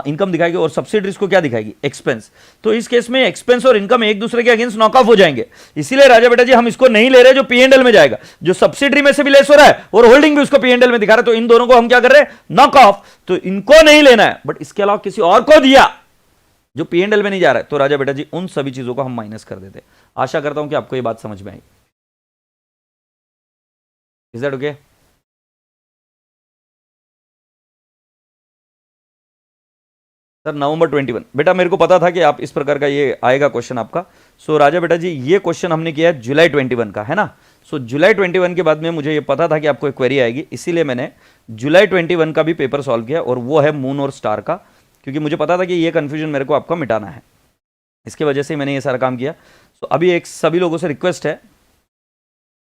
इनकम दिखाएगी और सब्सिडरीज को क्या दिखाएगी, एक्सपेंस। तो इस केस में एक्सपेंस और इनकम एक दूसरे के अगेंस्ट नॉक ऑफ हो जाएंगे, इसीलिए राजा बेटा जी हम इसको नहीं ले रहे जो पी&एल में जाएगा, जो सब्सिडरी में से भी लेस हो रहा है और होल्डिंग भी उसको पी&एल में दिखा रहा है, तो इन दोनों को हम क्या कर रहे हैं, नॉक ऑफ। तो इनको नहीं लेना है, बट इसके अलावा किसी और को दिया जो पी&एल में नहीं जा रहा है, तो राजा बेटा जी उन सभी चीजों को हम माइनस कर देते। आशा करता हूं कि आपको यह बात समझ में आई। Is that okay? Sir November 21, बेटा मेरे को पता था कि आप इस प्रकार का ये आएगा क्वेश्चन आपका। सो राजा बेटा जी ये क्वेश्चन हमने किया है जुलाई 21 का, है ना। सो जुलाई 21 के बाद में मुझे ये पता था कि आपको एक क्वेरी आएगी, इसीलिए मैंने जुलाई 21 का भी पेपर सॉल्व किया, और वो है मून और स्टार का, क्योंकि मुझे पता था कि ये कंफ्यूजन मेरे को आपका मिटाना है, इसकी वजह से मैंने ये सारा काम किया। सो अभी एक सभी लोगों से रिक्वेस्ट है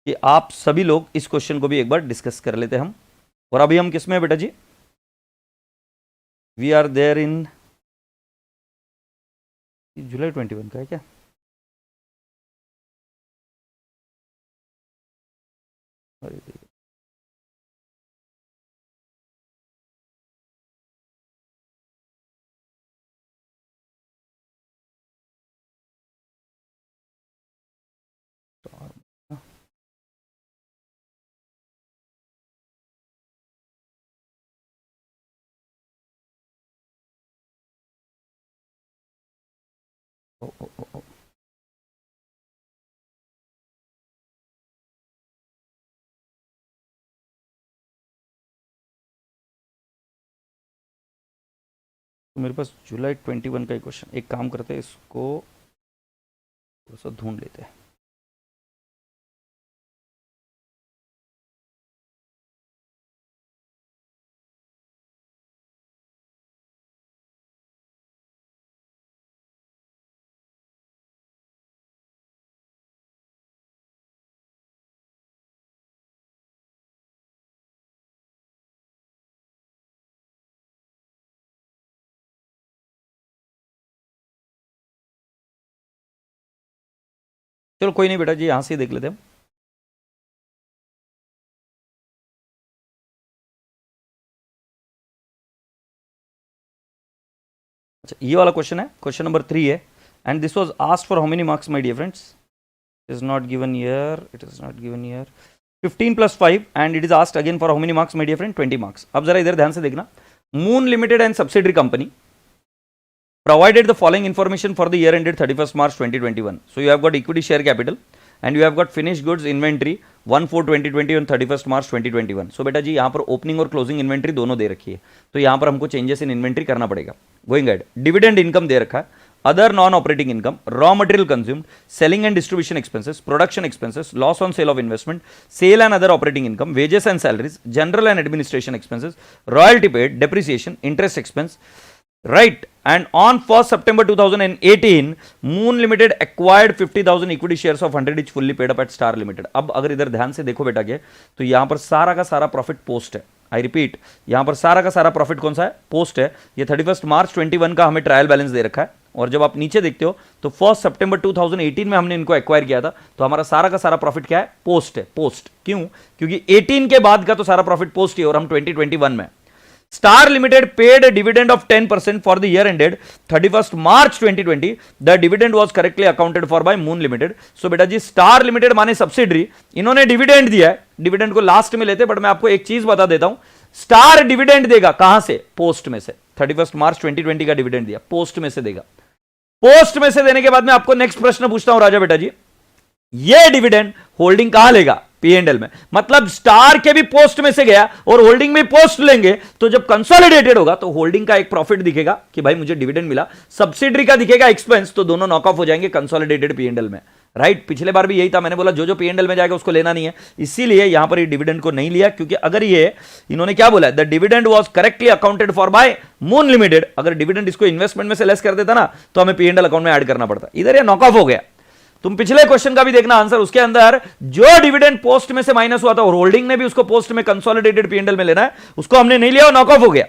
कि आप सभी लोग इस क्वेश्चन को भी एक बार डिस्कस कर लेते हम। और अभी हम किस में है बेटा जी, वी आर देयर इन जुलाई 21 का है क्या, तो मेरे पास जुलाई 21 का ही क्वेश्चन, एक काम करते हैं इसको थोड़ा सा ढूंढ लेते हैं। चलो कोई नहीं बेटा जी, यहां से ही देख लेते हैं। अच्छा ये वाला क्वेश्चन है, क्वेश्चन नंबर 3 है, and this was asked for how many marks my dear friends, is not given here, it is not given here, 15 + 5 and it is asked again for how many marks my dear friend, 20 marks. अब जरा इधर ध्यान से देखना, Moon Limited and subsidiary company provided the following information for the year ended 31st March 2021. So you have got equity share capital and you have got finished goods inventory 1/4/2020 on 31st March 2021. So बेटा जी यहाँ पर opening और closing inventory दोनों दे रखी है, तो यहाँ पर हमको चेंजेस इन इन्वेंट्री करना पड़ेगा। गोइंग एड, डिविडेंड इनकम दे रखा है, other non operating income, raw material consumed, selling and distribution expenses, production expenses, loss on sale of investment, sale and other operating income, wages and salaries, general and administration expenses, royalty paid, depreciation, interest expense, right? And on 1st September 2018 Moon Limited acquired 50,000 equity shares of 100 each fully paid up at Star Limited. अब अगर इधर ध्यान से देखो बेटा के, तो यहां पर सारा का सारा प्रॉफिट पोस्ट है। आई रिपीट, यहां पर सारा का सारा प्रॉफिट कौन सा है, पोस्ट है। ये 31 मार्च 21 का हमें ट्रायल बैलेंस दे रखा है, और जब आप नीचे देखते हो तो 1 सितंबर 2018 में हमने इनको एक्वायर किया था, तो हमारा सारा का सारा प्रॉफिट क्या है, पोस्ट है। पोस्ट क्यों, क्योंकि 18 के बाद का तो सारा प्रॉफिट पोस्ट ही, और हम 2021 में। Star Limited paid a dividend of 10% for the year ended 31st March 2020. The dividend was correctly accounted for by Moon Limited. So बेटा जी Star Limited माने सब्सिडरी, इन्होंने डिविडेंड दिया है, डिविडेंड को लास्ट में लेते, बट मैं आपको एक चीज बता देता हूं, स्टार डिविडेंड देगा कहां से? पोस्ट में से। 31 मार्च 2020 का डिविडेंड दिया, पोस्ट में से देगा। पोस्ट में से देने के बाद में आपको नेक्स्ट प्रश्न पूछता हूं राजा बेटा जी, ये डिविडेंड होल्डिंग कहां लेगा? P&L में। मतलब स्टार के भी पोस्ट में से गया और होल्डिंग में पोस्ट लेंगे, तो जब कंसोलिडेटेड होगा तो होल्डिंग का एक प्रॉफिट दिखेगा कि भाई मुझे डिविडेंड मिला, सब्सिडरी का दिखेगा एक्सपेंस, तो दोनों नॉक ऑफ हो जाएंगे कंसोलिडेटेड P&L में। राइट, पिछले बार भी यही था, मैंने बोला जो जो P&L में जाएगा उसको लेना नहीं है, इसीलिए यहां पर ये डिविडेंड को नहीं लिया, क्योंकि अगर ये इन्होंने क्या बोला, the dividend was correctly accounted for by Moon Limited, अगर डिविडेंड इसको इन्वेस्टमेंट में से लेस कर देता ना तो हमें P&L अकाउंट में ऐड करना पड़ता, इधर ये नॉक ऑफ हो गया। तुम पिछले क्वेश्चन का भी देखना आंसर, उसके अंदर जो डिविडेंड पोस्ट में से माइनस हुआ था और होल्डिंग ने भी उसको पोस्ट में कंसोलिडेटेड P&L में लेना है, उसको हमने नहीं लिया और नॉक ऑफ हो गया।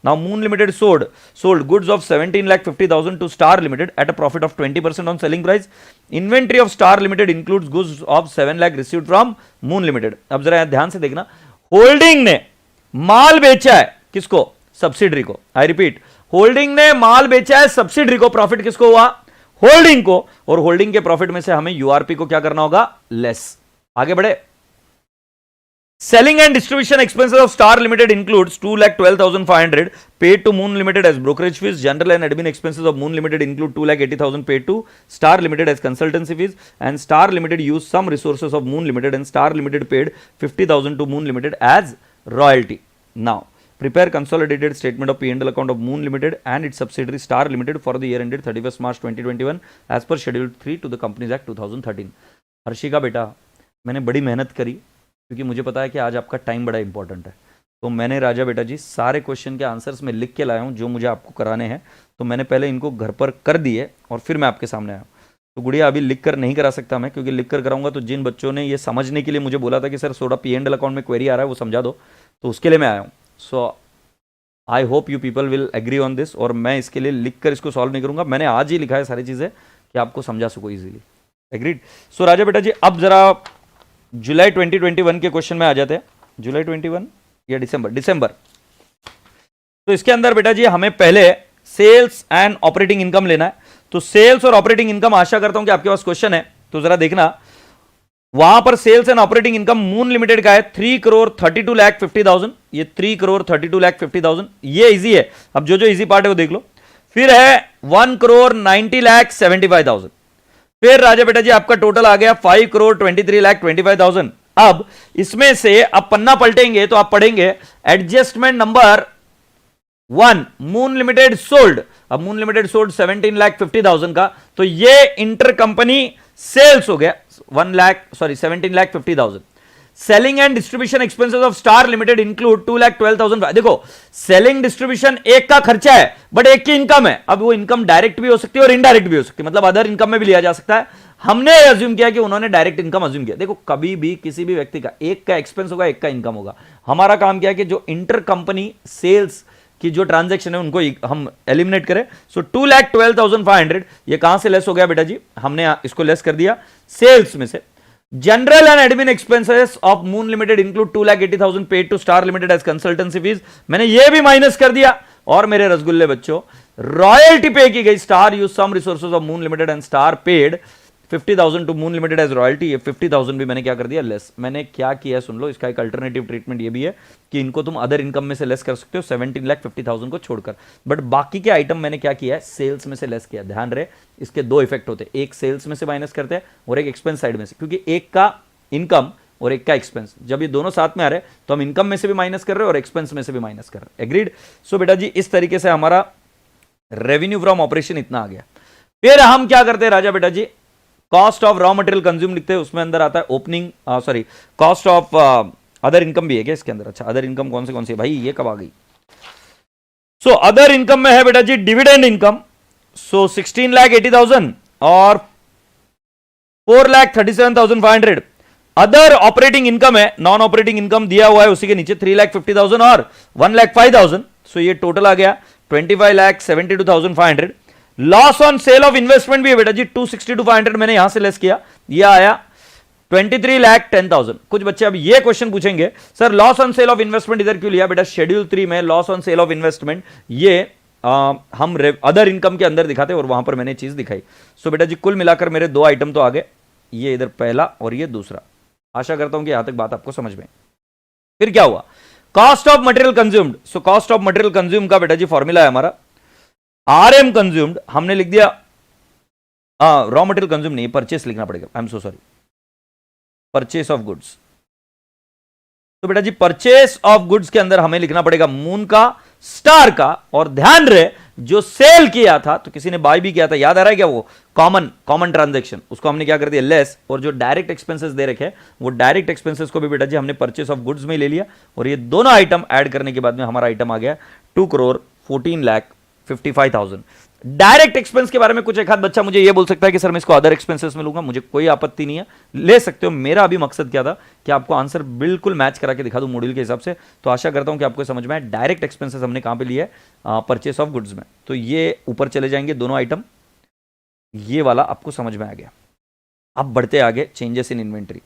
Now moon limited sold goods of 17,50,000 to Star Limited at a profit of 20% on selling price. Inventory of Star Limited includes goods of 7 lakh received from Moon Limited. अब जरा ध्यान से देखना, होल्डिंग ने माल बेचा है किसको? सब्सिडरी को। आई रिपीट, होल्डिंग ने माल बेचा है सब्सिडरी को, प्रॉफिट किसको हुआ? होल्डिंग को, और होल्डिंग के प्रॉफिट में से हमें यूआरपी को क्या करना होगा? लेस। आगे बढ़े, selling and distribution expenses of Star limited includes 2,12,500 paid to Moon Limited as brokerage fees. General and admin expenses of Moon Limited include 2,80,000 paid to Star Limited as consultancy fees, and Star Limited use some resources of Moon Limited and Star Limited paid 50,000 to Moon Limited as royalty. Now prepare consolidated statement of P&L account of Moon Limited and its subsidiary Star Limited for the year ended 31st March 2021 as per Schedule 3 to the Companies Act 2013. Harshika बेटा, मैंने बड़ी मेहनत करी क्योंकि मुझे पता है कि आज आपका टाइम बड़ा इंपॉर्टेंट है, तो मैंने राजा बेटा जी सारे क्वेश्चन के आंसर्स में लिख के लाया हूँ जो मुझे आपको कराने हैं, तो मैंने पहले इनको घर पर कर दिए और फिर मैं आपके सामने आया हूँ. तो गुड़िया अभी लिख कर नहीं करा सकता मैं, क्योंकि लिख कर कराऊंगा तो जिन बच्चों ने ये समझने के लिए मुझे बोला था कि सर थोड़ा P&L अकाउंट में क्वेरी आ रहा है वो समझा दो, तो उसके लिए मैं आया हूँ. So I hope you people will agree on this, और मैं इसके लिए लिख कर इसको सॉल्व नहीं करूंगा, मैंने आज ही लिखा है सारी चीज़ें कि आपको समझा सको इजीली. एग्रीड. सो राजा बेटा जी अब जरा जुलाई 2021 के क्वेश्चन में आ जाते हैं. जुलाई 21 या दिसंबर. तो इसके अंदर बेटा जी हमें पहले सेल्स एंड ऑपरेटिंग इनकम लेना है. तो सेल्स और ऑपरेटिंग इनकम, आशा करता हूं कि आपके पास क्वेश्चन है, तो जरा देखना. वहां पर sales and operating income Moon Limited का है 3,32,50,000. ये 3,32,50,000 ये इजी है. अब जो जो इजी पार्ट है वो देख लो. फिर है 1,90,75,000. फिर राजा बेटा जी आपका टोटल आ गया 5,23,25,000. अब इसमें से अब पन्ना पलटेंगे तो आप पढ़ेंगे adjustment number 1, moon limited sold. अब मून लिमिटेड सोल्ड 17,50,000 का, तो ये इंटर कंपनी सेल्स हो गया 17,50,000. Selling and distribution expenses of Star limited include 2,12,000. देखो सेलिंग डिस्ट्रीब्यूशन एक का खर्चा है बट एक की इनकम है. अब वो इनकम डायरेक्ट भी हो सकती है और इनडायरेक्ट भी हो सकती है, मतलब अदर इनकम में भी लिया जा सकता है. हमने अज्यूम किया कि उन्होंने डायरेक्ट इनकम अज्यूम किया. देखो कभी भी किसी भी व्यक्ति का एक का एक्सपेंस होगा एक का इनकम होगा. हमारा काम क्या है कि जो इंटर कंपनी सेल्स कि जो ट्रांजैक्शन है उनको हम एलिमिनेट करें. सो 2,12,500 ये कहां से लेस हो गया बेटा जी? हमने इसको लेस कर दिया सेल्स में से. General and admin expenses of Moon Limited include 2,80,000 paid to Star Limited as consultancy fees, मैंने ये भी माइनस कर दिया. और मेरे रसगुल्ले बच्चों, रॉयल्टी पे की गई. Star use some resources of Moon Limited and Star paid 50,000 to Moon Limited as royalty. ये 50,000 भी मैंने क्या कर दिया? लेस. मैंने क्या किया सुन लो, इसका एक अल्टरनेटिव ट्रीटमेंट ये भी है कि इनको तुम अदर इनकम में से लेस कर सकते हो 17,50,000 को छोड़कर, बट बाकी के आइटम मैंने क्या किया है? सेल्स में से लेस किया. ध्यान रहे इसके दो इफेक्ट होते हैं, एक सेल्स में से माइनस करते हैं और एक एक्सपेंस साइड में से, क्योंकि एक का इनकम और एक का एक्सपेंस, जब ये दोनों साथ में आ रहे तो हम इनकम में से भी माइनस कर रहे हैं और एक्सपेंस में से भी माइनस कर रहे हैं. एग्रीड. सो बेटा जी इस तरीके से हमारा रेवेन्यू फ्रॉम ऑपरेशन इतना आ गया. फिर हम क्या करते हैं राजा बेटा जी? Cost of raw material consume लिखते हैं, उसमें अंदर आता है opening cost of other income भी है क्या इसके अंदर? अच्छा अदर इनकम कौन सी है भाई, ये कब आ गई? सो अदर इनकम में है बेटा जी डिविडेंड इनकम. सो 16,80,000 और 4,37,500. अदर ऑपरेटिंग इनकम है, नॉन ऑपरेटिंग इनकम दिया हुआ है उसी के नीचे 3,50,000 और 1,05,000. सो ये टोटल आ गया 25,72,500. Loss on sale of investment भी है बेटा जी 262,500, मैंने यहां से लेस किया. यह आया 23,10,000। कुछ बच्चे अब ये क्वेश्चन पूछेंगे, sir loss on sale of investment इधर क्यों लिया? बेटा शेड्यूल 3 में loss on sale of investment ये हम अदर इनकम के अंदर दिखाते और वहां पर मैंने चीज दिखाई। सो बेटा जी कुल मिलाकर मेरे 2 आइटम तो आ गए, ये इधर पहला और ये दूसरा। आशा करता हूं कि यहां तक बात आपको समझ में। फिर क्या हुआ? Cost of material consumed. So cost of material consume का बेटा जी फॉर्मूला है हमारा आरएम कंज्यूम्ड, हमने लिख दिया रॉ मटेरियल कंज्यूम नहीं, परचेस लिखना पड़ेगा, I am so sorry, purchase of goods. तो बेटा जी परचेस ऑफ गुड्स के अंदर हमें लिखना पड़ेगा मून का, स्टार का, और ध्यान रहे जो सेल किया था तो किसी ने बाय भी किया था, याद आ रहा है क्या? वो कॉमन ट्रांजैक्शन, उसको हमने क्या कर दिया लेस, और जो डायरेक्ट एक्सपेंसेस दे रखे वो डायरेक्ट एक्सपेंसेस को भी बेटा जी हमने परचेस ऑफ गुड्स में ले लिया, और ये दोनों आइटम ऐड करने के बाद में हमारा आइटम आ गया 2,14,55,000। डायरेक्ट एक्सपेंस के बारे में कुछ एक आध बच्चा मुझे ये बोल सकता है कि सर मैं इसको अदर एक्सपेंसेस में लूंगा, मुझे कोई आपत्ति नहीं है, ले सकते हो। मेरा अभी मकसद क्या था कि आपको आंसर बिल्कुल मैच करा के दिखा दूं मॉड्यूल के हिसाब से। तो आशा करता हूं कि आपको समझ में आए। डायरेक्ट एक्सपेंसेस हमने कहां पे लिए? परचेस ऑफ गुड्स में। तो ये ऊपर चले जाएंगे दोनों आइटम, ये वाला आपको समझ में आ गया। अब बढ़ते आगे, changes in inventory.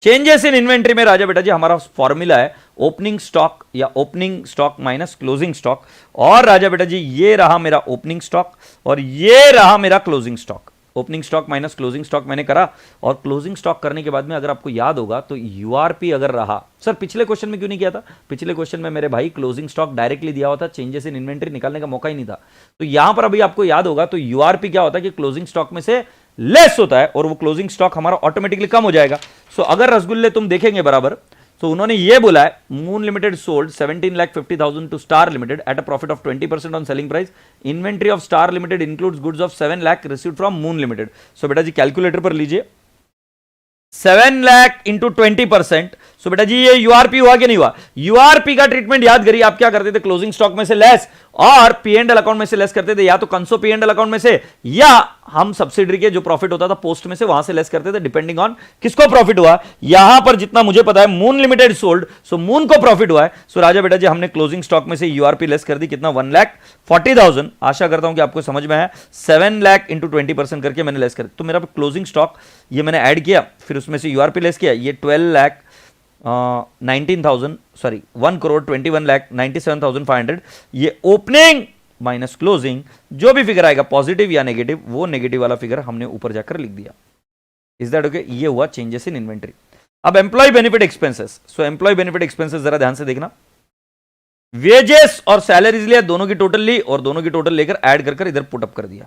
Changes in inventory में राजा बेटा जी हमारा फॉर्मूला है ओपनिंग स्टॉक या opening stock minus closing stock. और राजा बेटा जी ये रहा मेरा ओपनिंग स्टॉक और ये रहा मेरा closing stock. Opening stock minus closing stock मैंने करा, और क्लोजिंग स्टॉक करने के बाद में अगर आपको याद होगा तो यूआरपी अगर रहा, सर पिछले क्वेश्चन में क्यों नहीं किया था? पिछले क्वेश्चन में मेरे भाई क्लोजिंग स्टॉक डायरेक्टली दिया हुआ था, चेंजेस इन इन्वेंट्री निकालने का मौका ही नहीं था। तो यहां पर अभी आपको याद होगा तो यूआरपी क्या होता है कि क्लोजिंग स्टॉक में से लेस होता है, और वो क्लोजिंग स्टॉक हमारा ऑटोमेटिकली कम हो जाएगा। सो अगर रसगुल्ले तुम देखेंगे बराबर, तो उन्होंने ये बोला है Moon limited sold 17,50,000 to Star limited at a profit of 20% on selling price. Inventory of Star limited includes goods of 7 lakh received from Moon limited. So बेटा जी कैलकुलेटर पर लीजिए, 7 लाख इंटू 20%। सो बेटा जी ये यूआरपी हुआ कि नहीं हुआ? यूआरपी का ट्रीटमेंट याद करिए, आप क्या करते थे? क्लोजिंग स्टॉक में से लेस और पी एंड एल अकाउंट में से लेस करते थे, या तो कंसो पी एंड एल अकाउंट में से, या हम सब्सिडरी के जो प्रॉफिट होता था पोस्ट में से वहां से लेस करते थे, डिपेंडिंग ऑन किसको प्रॉफिट हुआ। यहां पर जितना मुझे पता है मून लिमिटेड सोल्ड, सो मून को प्रॉफिट हुआ है। सो राजा बेटा जी हमने क्लोजिंग स्टॉक में से यूआरपी लेस कर दी, कितना? 1,40,000। आशा करता हूं कि आपको समझ में है। 7 लाख इंटू 20% करके मैंने लेस कर, तो मेरा क्लोजिंग स्टॉक ये मैंने ऐड किया, फिर उसमें से यूआरपी लेस किया, ये 12,19,000 सॉरी 1,21,97,500। ये ओपनिंग माइनस क्लोजिंग, जो भी फिगर आएगा पॉजिटिव या नेगेटिव, वो नेगेटिव वाला फिगर हमने ऊपर जाकर लिख दिया। Is that okay? ये हुआ चेंजेस इन इन्वेंट्री। अब एम्प्लॉय बेनिफिट एक्सपेंसेस। सो एम्प्लॉय बेनिफिट एक्सपेंसेस जरा ध्यान से देखना, वेजेस और सैलरीज लिया, दोनों की टोटल ली और दोनों की टोटल लेकर ऐड कर इधर पुटअप कर दिया।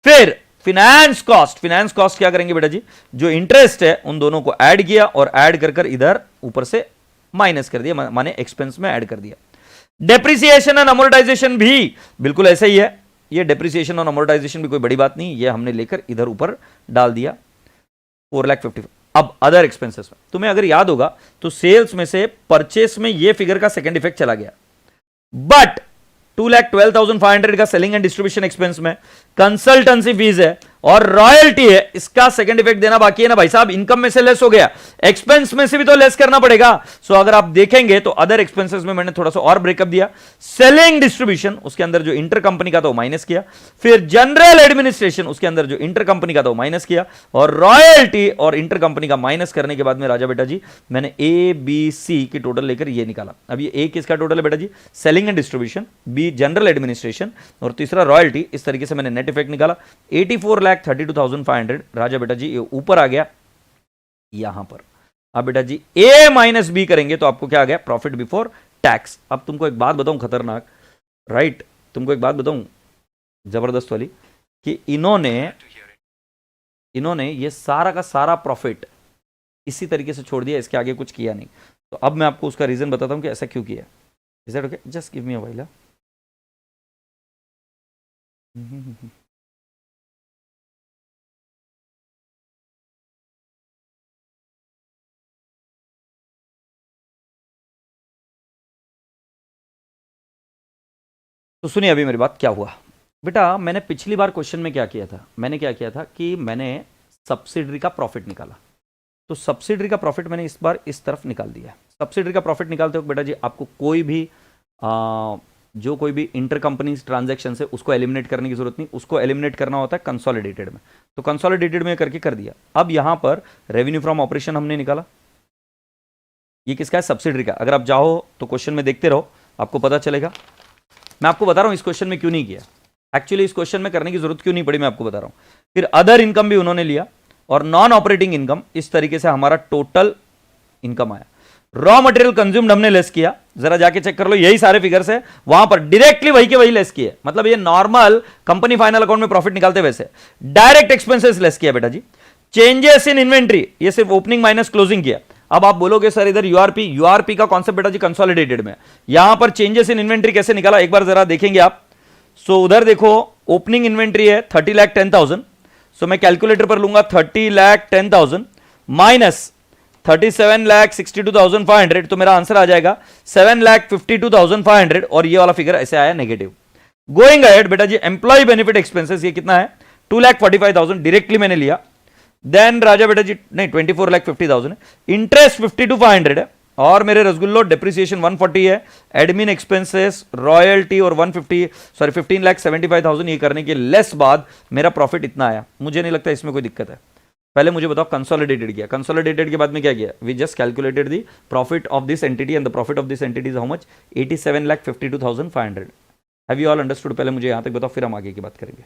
फिर फिनेंस कॉस्ट, फिनेंस कॉस्ट क्या करेंगे बेटा जी? जो इंटरेस्ट है उन दोनों को ऐड किया और ऐड कर इधर ऊपर से माइनस कर दिया, माने एक्सपेंस में ऐड कर दिया। डेप्रिसिएशन और अमोर्टाइजेशन भी बिल्कुल ऐसा ही है, ये डेप्रिसिएशन और अमोर्टाइजेशन भी कोई बड़ी बात नहीं, ये हमने लेकर इधर ऊपर डाल दिया 4,50,000। अब अदर एक्सपेंसेस में तुम्हें अगर याद होगा तो सेल्स में से परचेस में ये फिगर का सेकंड इफेक्ट चला गया, बट 2,12,500 का सेलिंग एंड डिस्ट्रीब्यूशन एक्सपेंस में कंसल्टेंसी फीस है और रॉयल्टी है, इसका सेकंड इफेक्ट देना बाकी है ना भाई साहब। इनकम में से लेस हो गया, एक्सपेंस में से भी तो लेस करना पड़ेगा। सो अगर आप देखेंगे तो अदर एक्सपेंसेस में मैंने थोड़ा सा और ब्रेकअप दिया। सेलिंग डिस्ट्रीब्यूशन उसके अंदर जो इंटर कंपनी का था वो माइनस किया, फिर जनरल एडमिनिस्ट्रेशन उसके अंदर जो इंटर कंपनी का था वो माइनस किया, और रॉयल्टी और इंटर कंपनी का माइनस करने के बाद में राजा बेटा जी मैंने ए बी सी की टोटल लेकर ये निकाला। अब ये ए किसका टोटल है बेटा जी? Selling and distribution, B general administration और तीसरा रॉयल्टी। इस तरीके से मैंने नेट इफेक्ट निकाला 84,32,500। राजा बेटा जी ये ऊपर आ गया यहां पर। अब बेटा जी ए माइनस बी करेंगे तो आपको क्या आ गया? Profit before tax. अब तुमको एक बात बताऊं खतरनाक, राइट? तुमको एक बात बताऊं जबरदस्त वाली, कि इन्होंने ये सारा का सारा प्रॉफिट इसी तरीके से छोड़ दिया, इसके आगे कुछ किया नहीं। तो अब मैं आपको उसका रीजन बताता हूं कि ऐसा क्यों किया। Is that okay? Just give me a while. तो सुनिए अभी मेरी बात क्या हुआ बेटा। मैंने पिछली बार क्वेश्चन में क्या किया था? मैंने क्या किया था कि मैंने सब्सिडरी का प्रॉफिट निकाला, तो सब्सिडरी का प्रॉफिट मैंने इस बार इस तरफ निकाल दिया। सब्सिडरी का प्रॉफिट निकालते हो बेटा जी आपको कोई भी जो कोई भी इंटर कंपनी ट्रांजैक्शन है उसको एलिमिनेट करने की जरूरत नहीं, उसको एलिमिनेट करना होता है कंसोलिडेटेड में। तो कंसोलिडेटेड में करके कर दिया। अब यहां पर रेवेन्यू फ्रॉम ऑपरेशन हमने निकाला, ये किसका है? सब्सिडरी का। अगर आप जाओ तो क्वेश्चन में देखते रहो, आपको पता चलेगा। मैं आपको बता रहा हूं इस क्वेश्चन में क्यों नहीं किया, एक्चुअली इस क्वेश्चन में करने की जरूरत क्यों नहीं पड़ी, मैं आपको बता रहा हूं। फिर अदर इनकम भी उन्होंने लिया और नॉन ऑपरेटिंग इनकम, इस तरीके से हमारा टोटल इनकम आया। रॉ मटेरियल कंज्यूम्ड हमने लेस किया, जरा जाके चेक कर लो, यही सारे फिगर्स है, वहां पर डायरेक्टली वही के वही लेस किए। मतलब ये नॉर्मल कंपनी फाइनल अकाउंट में प्रॉफिट निकालते वैसे डायरेक्ट एक्सपेंसेस लेस किया बेटा जी। चेंजेस इन इन्वेंट्री, ये सिर्फ ओपनिंग माइनस क्लोजिंग किया। अब आप बोलोगे सर इधर यूआरपी का कॉन्सेप्ट बेटा जी कंसोलिडेटेड में, यहां पर चेंजेस इन इन्वेंट्री कैसे निकाला एक बार जरा देखेंगे आप। सो उधर देखो ओपनिंग इन्वेंट्री है 30,10,000, सो मैं कैलकुलेटर पर लूंगा 30,10,000 माइनस 37,62,500, तो मेरा आंसर आ जाएगा 7,52,500 और ये वाला फिगर ऐसे आया नेगेटिव। गोइंग अहेड बेटा जी एम्प्लॉय बेनिफिट एक्सपेंसेस ये कितना है? 2,45,000 डायरेक्टली मैंने लिया। देन राजा बेटा जी नहीं 24,50,000 है, इंटरेस्ट 52,500 है और मेरे रसगुल्लो डेप्रिसिएशन 140 है, एडमिन एक्सपेंसेस रॉयल्टी और 15,75,000 ये करने के लेस बाद मेरा प्रॉफिट इतना आया। मुझे नहीं लगता इसमें कोई दिक्कत है। पहले मुझे बताओ कंसोलिडेटेड किया, कंसोलिडेटेड के बाद में क्या किया? We just calculated the profit of this entity and the profit of this entity is how much? 87,52,500। Have you all understood? पहले मुझे यहां तक बताओ, फिर हम आगे की बात करेंगे।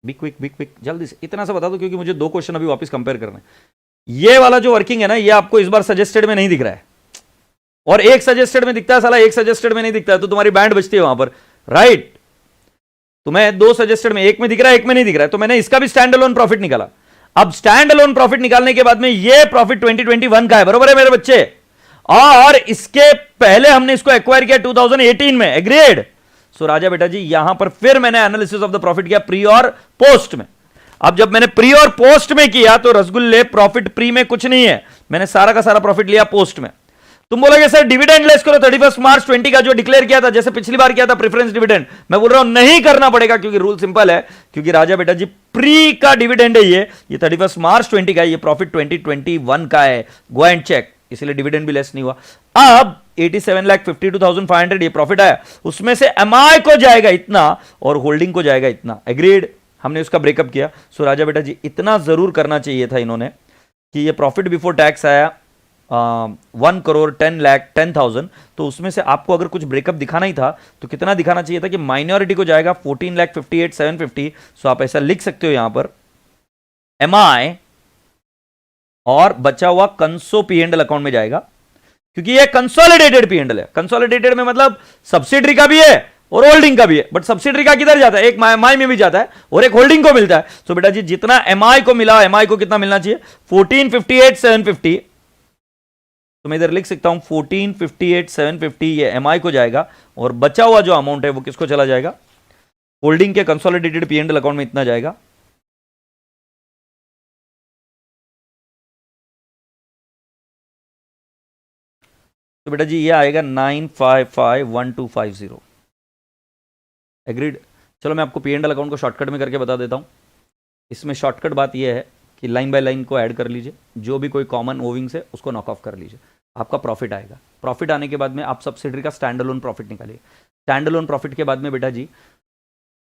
बी क्विक जल्दी से इतना सा बता दो, क्योंकि मुझे दो क्वेश्चन अभी वापस कंपेयर करना है। ये वाला जो वर्किंग है ना, ये आपको इस बार सजेस्टेड में नहीं दिख रहा है, और एक सजेस्टेड में दिखता है साला, एक सजेस्टेड में नहीं दिखता है, तो तुम्हारी बैंड बचती है वहां पर, राइट? तुम्हें दो सजेस्टेड में, एक में दिख रहा है एक में नहीं दिख रहा है, तो मैंने इसका भी स्टैंड अलोन प्रॉफिट निकाला। अब स्टैंड अलोन प्रॉफिट निकालने के बाद में ये प्रॉफिट 2021 का है, बरोबर है मेरे बच्चे? और इसके पहले हमने इसको एक्वायर किया 2018 में, एग्रीड? सो राजा बेटा जी यहां पर फिर मैंने एनालिसिस ऑफ द प्रॉफिट किया प्री और पोस्ट में। अब जब मैंने प्री और पोस्ट में किया तो रसगुल्ले प्रॉफिट प्री में कुछ नहीं है, मैंने सारा का सारा प्रॉफिट लिया पोस्ट में। तुम बोलोगे सर डिविडेंड लेस करो 31 मार्च 20 का जो डिक्लेयर किया था, जैसे पिछली बार किया था प्रेफरेंस डिविडेंड। मैं बोल रहा हूं नहीं करना पड़ेगा, क्योंकि रूल सिंपल है, क्योंकि राजा बेटा जी प्री का डिविडेंड है ये 31 मार्च 20 का, ये प्रॉफिट 2021 का है, गो एंड चेक, इसलिए डिविडेंड भी लेस नहीं हुआ। अब 87,52,500 ये प्रॉफिट आया, उसमें से एमआई को जाएगा इतना और होल्डिंग को जाएगा इतना, एग्रीड? हमने उसका ब्रेकअप किया। सो राजा बेटा जी इतना जरूर करना चाहिए था इन्होंने कि ये प्रॉफिट बिफोर टैक्स आया 1,10,10,000, तो उसमें से आपको अगर कुछ ब्रेकअप दिखाना ही था तो कितना दिखाना चाहिए था कि माइनॉरिटी को जाएगा 14,58,750। सो आप ऐसा लिख सकते हो यहां पर एमआई और बचा हुआ कंसो पी&एल अकाउंट में जाएगा, क्योंकि ये कंसोलिडेटेड पी&एल है। कंसोलिडेटेड में मतलब सब्सिडरी का भी है और होल्डिंग का भी है, बट सब्सिडरी का किधर जाता है? एक एमआई में भी जाता है और एक होल्डिंग को मिलता है। तो बेटा जी जितना एमआई को मिला, एमआई को कितना मिलना चाहिए? 14,58,750। तो मैं इधर लिख सकता हूं 14,58,750 ये एमआई को जाएगा और बचा हुआ जो अमाउंट है वो किसको चला जाएगा? होल्डिंग के कंसोलिडेटेड पी&एल अकाउंट में इतना जाएगा। तो बेटा जी ये आएगा 9551250, एग्रीड? चलो मैं आपको पी&एल अकाउंट को शॉर्टकट में करके बता देता हूं। इसमें शॉर्टकट बात यह है कि लाइन बाय लाइन को ऐड कर लीजिए, जो भी कोई कॉमन ओविंग्स है उसको नॉक ऑफ कर लीजिए, आपका प्रॉफिट आएगा। प्रॉफिट आने के बाद में आप सब्सिडरी का स्टैंड अलोन प्रॉफिट निकालिए। स्टैंड अलोन प्रॉफिट के बाद में बेटा जी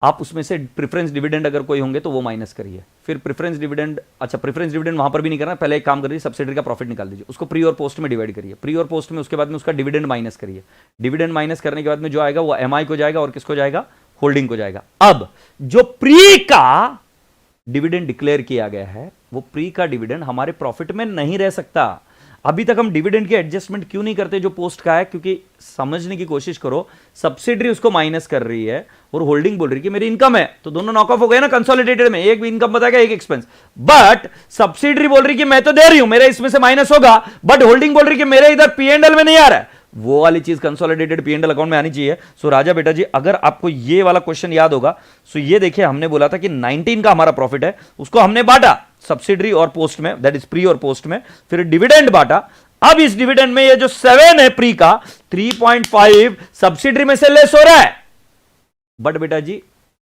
आप उसमें से प्रेफरेंस डिविडेंड अगर कोई होंगे तो वो माइनस करिए, फिर प्रेफरेंस डिविडेंड, अच्छा प्रेफरेंस डिविडेंड वहां पर भी नहीं करना, पहले एक काम करिए सब्सिडरी का प्रॉफिट निकाल दीजिए, उसको प्री और पोस्ट में डिवाइड करिए, प्री और पोस्ट में, उसके बाद में उसका डिविडेंड माइनस करिए। डिविडेंड माइनस करने के बाद में जो आएगा वो एमआई को जाएगा और किसको जाएगा? होल्डिंग को जाएगा। अब जो प्री का डिविडेंड डिक्लेयर किया गया है वो प्री का डिविडेंड हमारे प्रॉफिट में नहीं रह सकता। अभी तक हम डिविडेंड के एडजस्टमेंट क्यों नहीं करते जो पोस्ट का है? क्योंकि समझने की कोशिश करो, सब्सिडरी उसको माइनस कर रही है और होल्डिंग बोल रही है कि मेरी इनकम है, तो दोनों नॉक ऑफ हो गए ना कंसोलिडेटेड में, एक भी इनकम बताएगा एक एक्सपेंस। बट सब्सिडरी बोल रही कि मैं तो दे रही हूं, मेरे इसमें से माइनस होगा, बट होल्डिंग बोल रही कि मेरे इधर पी&एल में नहीं आ रहा है, वो वाली चीज कंसोलिडेटेड पी&एल अकाउंट में आनी चाहिए। सो राजा बेटा जी अगर आपको ये वाला क्वेश्चन याद होगा, सो ये देखिए हमने बोला था कि 19 का हमारा प्रॉफिट है, उसको हमने बांटा सब्सिडरी और पोस्ट में, दैट इज प्री और पोस्ट में, फिर डिविडेंड बांटा। अब इस डिविडेंड में ये जो 7 है प्री का, 3.5 सब्सिडरी में से लेस हो रहा है, बट बेटा जी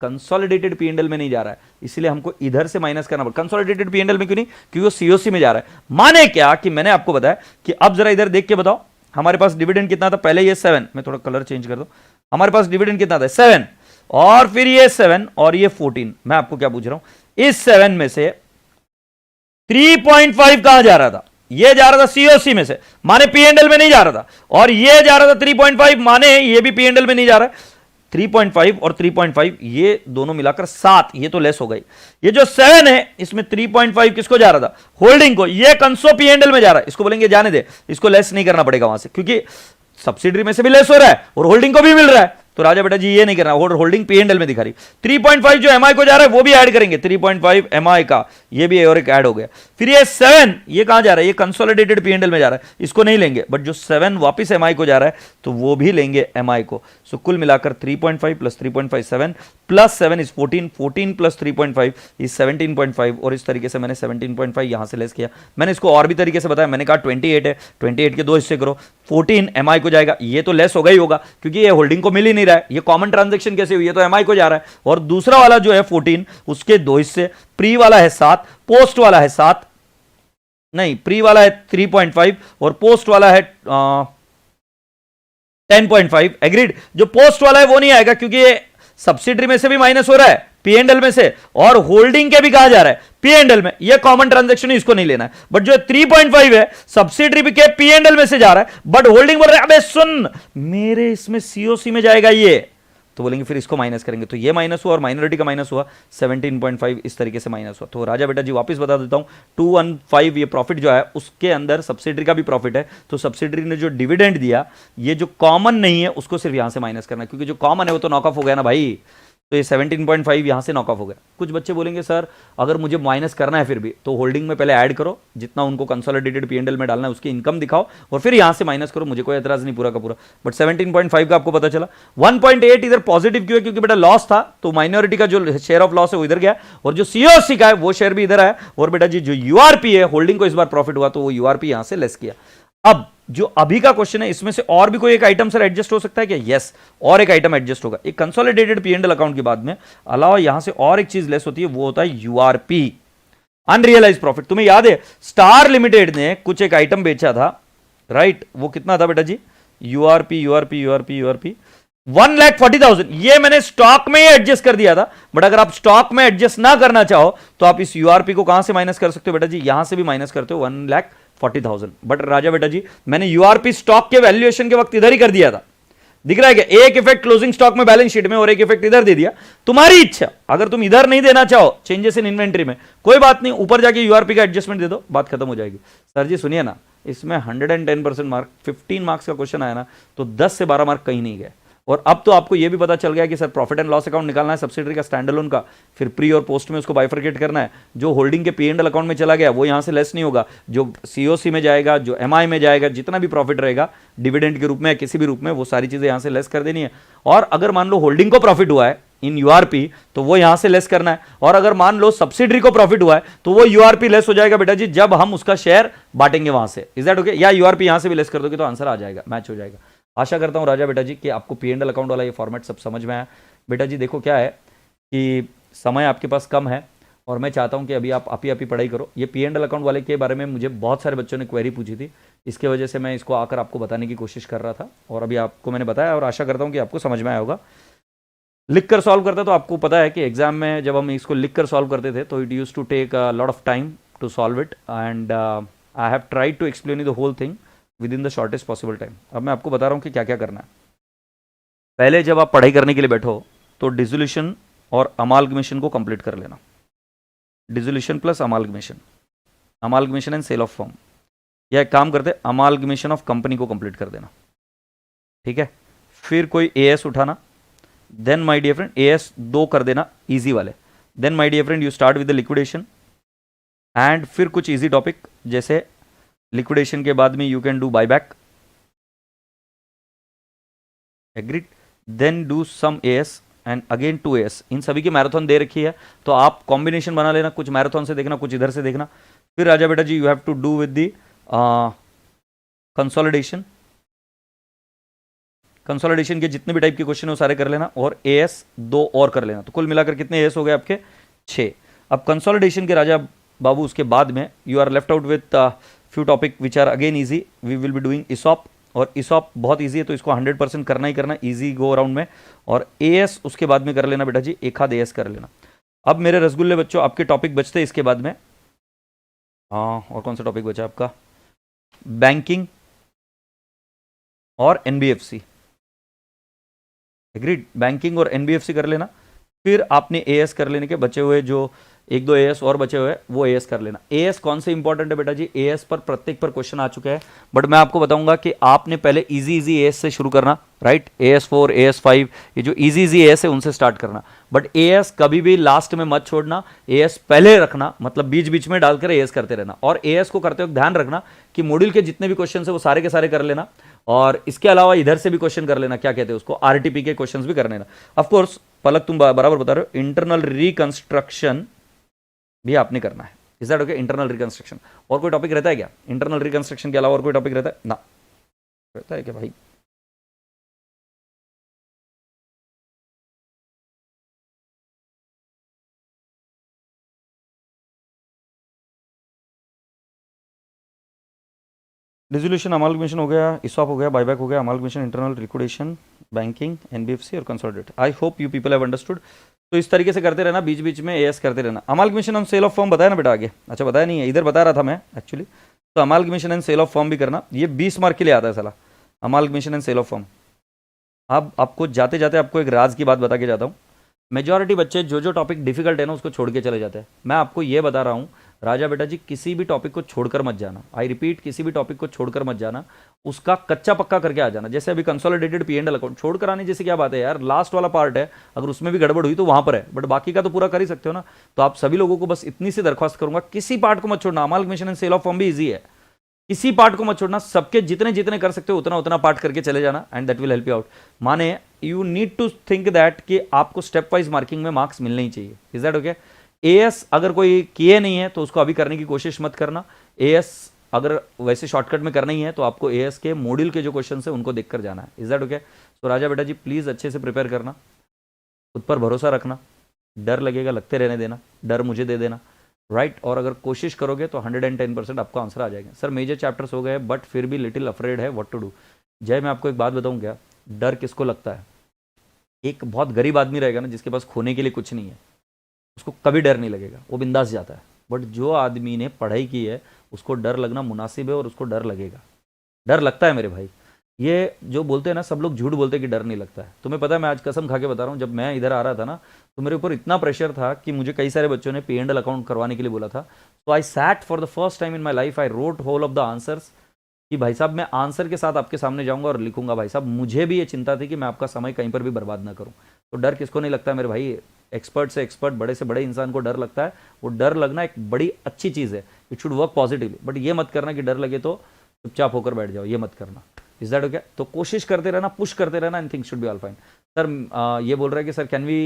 कंसोलिडेटेड पी&एल में नहीं जा रहा है, इसलिए हमको इधर से माइनस करना पड़ेगा। कंसोलिडेटेड पी&एल में क्यों नहीं? क्योंकि वो सीओसी में जा रहा है। माने क्या कि मैंने आपको बताया कि अब जरा इधर देख के बताओ हमारे पास डिविडेंड कितना था पहले, ये 7, मैं थोड़ा कलर चेंज कर दूं, हमारे पास डिविडेंड कितना था 7, और फिर ये 7 और ये 14। मैं आपको क्या पूछ रहा हूं, इस 7 में से 3.5 कहां जा रहा था, ये जा रहा था सीओसी में से, माने पी एंड एल में नहीं जा रहा था, और ये जा रहा था 3.5, माने ये भी पी एंड एल में नहीं जा रहा है। 3.5 और 3.5 ये दोनों मिलाकर 7, ये तो लेस हो गई। ये जो 7 है इसमें 3.5 किसको जा रहा था, होल्डिंग को, ये कंसो पी एंड एल में जा रहा है, इसको बोलेंगे जाने दे, इसको लेस नहीं करना पड़ेगा वहां से, क्योंकि सब्सिडरी में से भी लेस हो रहा है और होल्डिंग को भी मिल रहा है, तो राजा बेटा जी ये नहीं करना, और होल्डिंग पी एंड एल में दिखा रही। 3.5 जो एमआई को जा रहा है वो भी ऐड करेंगे, 3.5 एमआई का ये भी और एक ऐड हो गया। फिर ये 7 ये कहां जा रहा है, ये कंसोलिडेटेड पी एंड एल में जा रहा है, इसको नहीं लेंगे, बट जो 7 वापस एमआई को जा रहा है तो वो भी लेंगे एमआई को। सो कुल मिलाकर 3.5 plus 3.5 7 plus 7 is 14, 14 plus 3.5 is 17.5, और इस तरीके से मैंने 17.5 यहां से लेस किया। मैंने इसको और भी तरीके से बताया, मैंने कहा 28 है, 28 के 2 हिस्से करो, 14 एमआई को जाएगा, ये तो लेस होगा ही होगा क्योंकि ये होल्डिंग को मिल ही नहीं रहा है, ये कॉमन ट्रांजैक्शन कैसे हुई है, तो एमआई को जा रहा है, और दूसरा वाला जो है 14 उसके 2 हिस्से, प्री वाला है 7, पोस्ट वाला है 7, नहीं प्री वाला है 3.5 और पोस्ट वाला है 10.5। एग्रीड, जो पोस्ट वाला है वो नहीं आएगा क्योंकि ये सब्सिडरी में से भी माइनस हो रहा है पी एंड एल में से, और होल्डिंग के भी कहा जा रहा है पी एंड एल में, ये कॉमन ट्रांजैक्शन है, इसको नहीं लेना है। बट जो 3.5 है सब्सिडरी के पी एंड एल में से जा रहा है, बट होल्डिंग बोल रहा है अबे सुन मेरे इसमें सीओसी में जाएगा ये, तो बोलेंगे फिर इसको माइनस करेंगे, तो ये माइनस हुआ और माइनॉरिटी का माइनस हुआ 17.5, इस तरीके से माइनस हुआ। तो राजा बेटा जी वापस बता देता हूं, 215 ये प्रॉफिट जो है उसके अंदर सब्सिडरी का भी प्रॉफिट है, तो सब्सिडरी ने जो डिविडेंड दिया ये जो कॉमन नहीं है उसको सिर्फ यहां से माइनस करना है, क्योंकि जो कॉमन है वो तो नॉक ऑफ हो गया ना भाई, तो ये 17.5 यहां से नॉक ऑफ हो गया। कुछ बच्चे बोलेंगे सर अगर मुझे माइनस करना है फिर भी, तो होल्डिंग में पहले ऐड करो, जितना उनको कंसोलिडेटेड पीएनएल में डालना है उसकी इनकम दिखाओ और फिर यहां से माइनस करो, मुझे कोई एतराज नहीं पूरा का पूरा। बट 17.5 का आपको पता चला। 1.8 इधर पॉजिटिव क्यों है, क्योंकि बेटा लॉस था, तो माइनॉरिटी का जो शेयर ऑफ लॉस है वो इधर गया, और जो सीओसी का है वो शेयर भी इधर आया, और बेटा जी जो यूआरपी है होल्डिंग को इस बार प्रॉफिट हुआ तो वो यूआरपी यहां से लेस किया। अब जो अभी का क्वेश्चन है इसमें से और भी कोई एक आइटम सर एडजस्ट हो सकता है क्या? यस, और एक आइटम एडजस्ट होगा। एक कंसोलिडेटेड पीएनएल अकाउंट के बाद में अलावा यहां से और एक चीज लेस होती है, वो होता है यूआरपी, अनरियलाइज प्रॉफिट। तुम्हें याद है स्टार लिमिटेड ने कुछ एक आइटम बेचा था, राइट? वो कितना था बेटा जी? URP URP URP URP 1,40,000। ये मैंने स्टॉक में ही एडजस्ट कर दिया था, बट अगर आप स्टॉक में एडजस्ट ना करना चाहो तो आप इस यूआरपी को कहां से माइनस कर सकते हो बेटा जी? यहां से भी माइनस करते हो 1,40,000। बट राजा बेटा जी मैंने यूआरपी स्टॉक के वैल्यूएशन के वक्त इधर ही कर दिया था, दिख रहा है क्या? एक इफेक्ट क्लोजिंग स्टॉक में बैलेंस शीट में और एक इफेक्ट इधर दे दिया। तुम्हारी इच्छा, अगर तुम इधर नहीं देना चाहो चेंजेस इन इन्वेंट्री में, कोई बात नहीं, ऊपर जाके यूआरपी का एडजस्टमेंट दे दो, बात खत्म हो जाएगी। सर जी सुनिए ना, इसमें 110% मार्क, 15 मार्क्स का क्वेश्चन आया ना, तो 10 से 12 मार्क कहीं नहीं गए। और अब तो आपको यह भी पता चल गया कि sir profit and loss account निकालना है सब्सिडरी का स्टैंड अलोन का, फिर प्री और पोस्ट में उसको बाइफरकेट करना है। जो होल्डिंग के पीएनएल अकाउंट में चला गया वो यहां से लेस नहीं होगा, जो सीओसी में जाएगा, जो एमआई में जाएगा, जितना भी प्रॉफिट रहेगा डिविडेंड के रूप में या किसी भी रूप में, वो सारी चीजें यहां से लेस कर देनी है। और अगर मान लो होल्डिंग को प्रॉफिट हुआ है इन यूआरपी तो वो यहां से लेस करना है, और अगर मान लो सब्सिडरी को प्रॉफिट हुआ है तो वो यूआरपी लेस हो जाएगा बेटा जी जब हम उसका शेयर बांटेंगे वहां से। Is that okay? या यूआरपी यहां से भी लेस कर दोगे तो आंसर आ जाएगा, मैच हो जाएगा। आशा करता हूं राजा बेटा जी कि आपको पीएनएल अकाउंट वाला ये फॉर्मेट सब समझ में आया। बेटा जी देखो क्या है कि समय आपके पास कम है और मैं चाहता हूं कि अभी आप ही पढ़ाई करो। ये पीएनएल अकाउंट वाले के बारे में मुझे बहुत सारे बच्चों ने क्वेरी पूछी थी, इसके वजह से मैं इसको आकर आपको बताने की कोशिश कर रहा था, और अभी आपको मैंने बताया और आशा करता हूं कि आपको समझ में आया होगा। लिख कर सॉल्व करता तो आपको पता है कि एग्जाम में जब हम इसको लिख कर सॉल्व करते थे तो it use to take a lot of time to solve it, and I have tried to explain you the whole thing within the shortest possible time. अब मैं आपको बता रहा हूं कि क्या क्या करना है। पहले जब आप पढ़ाई करने के लिए बैठो तो डिसोल्यूशन और अमालगमेशन को कंप्लीट कर लेना। Dissolution plus amalgamation, amalgamation and sale of form, या एक काम करते अमालगमेशन ऑफ कंपनी को कंप्लीट कर देना, ठीक है? फिर कोई एएस उठाना, then my dear friend AS 2 कर देना इजी वाले, then my dear friend you start with the liquidation, and फिर कुछ इजी टॉपिक जैसे लिक्विडेशन के बाद में you can do buyback, agreed, then do some AS and again 2 as. इन सभी की मैराथन दे रखी है तो आप कॉम्बिनेशन बना लेना, कुछ मैराथन से देखना, कुछ इधर से देखना। फिर राजा बेटा जी you have to do with the consolidation, consolidation के जितने भी टाइप के क्वेश्चन है वो सारे कर लेना, और एएस 2 और कर लेना। तो कुल मिलाकर कितने एएस हो गए आपके? 6। अब कंसोलिडेशन के राजा बाबू उसके बाद में you are left out with few topic which are again easy. We will be doing ESOP, और ईसॉप बहुत इजी है, तो इसको 100% करना ही करना, इजी गो अराउंड में। और एएस उसके बाद में कर लेना बेटा जी, एक आध एएस कर लेना। अब मेरे रसगुल्ले बच्चों, आपके टॉपिक बचते हैं इसके बाद में। हाँ, और कौन सा टॉपिक बचा आपका? बैंकिंग और एनबीएफसी। एग्रीड, बैंकिंग और एनबीएफसी कर लेना। फिर आपने एएस कर लेने के बचे हुए जो एक दो एएस और बचे हुए वो एएस कर लेना। एएस कौन से इंपॉर्टेंट है बेटा जी? एएस पर प्रत्येक पर क्वेश्चन आ चुका है, बट मैं आपको बताऊंगा कि आपने पहले इजी इजी एएस से शुरू करना, राइट? एएस 4 एएस 5 ये जो इजी इजी एएस है उनसे स्टार्ट करना, बट एएस कभी भी लास्ट में मत छोड़ना, एएस पहले रखना, मतलब बीच बीच में डालकर एएस करते रहना। और एएस को करते वक्त ध्यान रखना कि मॉड्यूल के जितने भी क्वेश्चन है वो सारे के सारे कर लेना, और इसके अलावा इधर से भी क्वेश्चन कर लेना, क्या कहते हैं उसको, आरटीपी के क्वेश्चंस भी कर लेना। ऑफ कोर्स पलक तुम बराबर बता रहे हो, इंटरनल रिकंस्ट्रक्शन भी आपने करना है। Is that okay? Internal reconstruction. और कोई टॉपिक रहता है क्या इंटरनल रिकंस्ट्रक्शन के अलावा? और कोई टॉपिक रहता है ना? रहता है क्या भाई? रेजोल्यूशन, अमालगमेशन हो गया, इसॉप हो गया, बायबैक हो गया, amalgamation, internal liquidation, banking, NBFC और consolidate. I hope you people have understood. तो इस तरीके से करते रहना, बीच बीच में एएस करते रहना। अमालगमेशन हम सेल ऑफ फॉर्म बताया ना बेटा आगे? अच्छा बताया नहीं है, इधर बता रहा था मैं एक्चुअली। तो amalgamation and sale of form भी करना, ये 20 मार्क के लिए आता है साला, amalgamation and sale of form. अब आपको जाते जाते आपको एक राज की बात बता के जाता हूँ। मेजॉरिटी बच्चे जो जो टॉपिक डिफिकल्ट है ना उसको छोड़ के चले जाते हैं। मैं आपको ये बता रहा हूँ राजा बेटा जी, किसी भी टॉपिक को छोड़कर मत जाना। आई रिपीट, किसी भी टॉपिक को छोड़कर मत जाना, उसका कच्चा पक्का करके आ जाना। जैसे अभी consolidated P and L account छोड़कर आने जैसे क्या बात है यार, लास्ट वाला पार्ट है, अगर उसमें भी गड़बड़ हुई तो वहां पर है, बट बाकी का तो पूरा कर ही सकते हो ना। तो आप सभी लोगों को बस इतनी सी दरख्वास्त करूंगा, किसी पार्ट को मत छोड़ना। Amalgamation and sale of form भी इजी है, किसी पार्ट को मत छोड़ना, सबके जितने जितने कर सकते हो उतना उतना पार्ट करके चले जाना, and that will help you out. माने you need to think that कि आपको स्टेप वाइज मार्किंग में मार्क्स मिलने ही चाहिए। Is that okay? एएस अगर कोई किए नहीं है तो उसको अभी करने की कोशिश मत करना। एएस अगर वैसे शॉर्टकट में करना ही है तो आपको एएस के मॉड्यूल के जो क्वेश्चन है उनको देखकर जाना है। Is that okay? तो राजा बेटा जी प्लीज अच्छे से प्रिपेयर करना, खुद पर भरोसा रखना, डर लगेगा लगते रहने देना, डर मुझे दे देना, राइट? और अगर कोशिश करोगे तो 110% आपका आंसर आ जाएगा। सर मेजर चैप्टर्स हो गए बट फिर भी लिटिल अफ्रेड है, व्हाट टू डू? जय, मैं आपको एक बात बताऊं क्या, डर किसको लगता है? एक बहुत गरीब आदमी रहेगा ना जिसके पास खोने के लिए कुछ नहीं है, उसको कभी डर नहीं लगेगा, वो बिंदास जाता है। बट जो आदमी ने पढ़ाई की है उसको डर लगना मुनासिब है, और उसको डर लगेगा, डर लगता है मेरे भाई। ये जो बोलते हैं ना सब लोग झूठ बोलते हैं कि डर नहीं लगता है। तुम्हें पता है, मैं आज कसम खा के बता रहा हूँ, जब मैं इधर आ रहा था ना तो मेरे ऊपर इतना प्रेशर था कि मुझे कई सारे बच्चों ने P&L अकाउंट करवाने के लिए बोला था। तो I sat for the first time in my life, I wrote whole of the answers, कि भाई साहब मैं आंसर के साथ आपके सामने जाऊंगा और लिखूंगा। भाई साहब मुझे भी ये चिंता थी कि मैं आपका समय कहीं पर भी बर्बाद ना करूं। तो डर किसको नहीं लगता है मेरे भाई? एक्सपर्ट से एक्सपर्ट, बड़े से बड़े इंसान को डर लगता है। वो डर लगना एक बड़ी अच्छी चीज़ है, it should work positively. But ये मत करना कि डर लगे तो चुपचाप होकर बैठ जाओ, ये मत करना। Is that okay? तो कोशिश करते रहना, पुश करते रहना, and things should be all fine. Sir ये बोल रहा है कि sir can we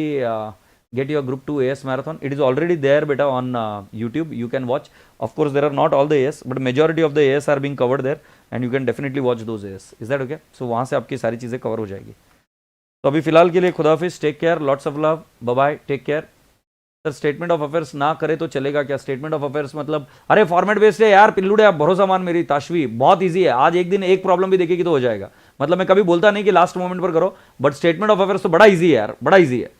get your group 2 AS marathon? It is already there beta on YouTube, you can watch. Of course there are not all the AS, but majority of the AS are being covered there, and you can definitely watch those AS. Is that okay? So वहाँ से आपकी सारी चीज़ें cover हो जाएगी। तो अभी फिलहाल के लिए खुदा हाफिज, take care, lots of love, bye bye, take care. Sir statement of affairs ना करे तो चलेगा क्या? स्टेटमेंट ऑफ अफेयर्स मतलब, अरे फॉर्मेट बेस्ड है यार पिल्लुड़े, आप भरोसा मान मेरी ताशवी, बहुत ईजी है। आज एक दिन एक प्रॉब्लम भी देखेगी तो हो जाएगा। मतलब मैं कभी बोलता नहीं कि लास्ट मोमेंट पर करो, बट स्टेटमेंट ऑफ अफेयर्स तो बड़ा ईजी है यार, बड़ा ईजी है।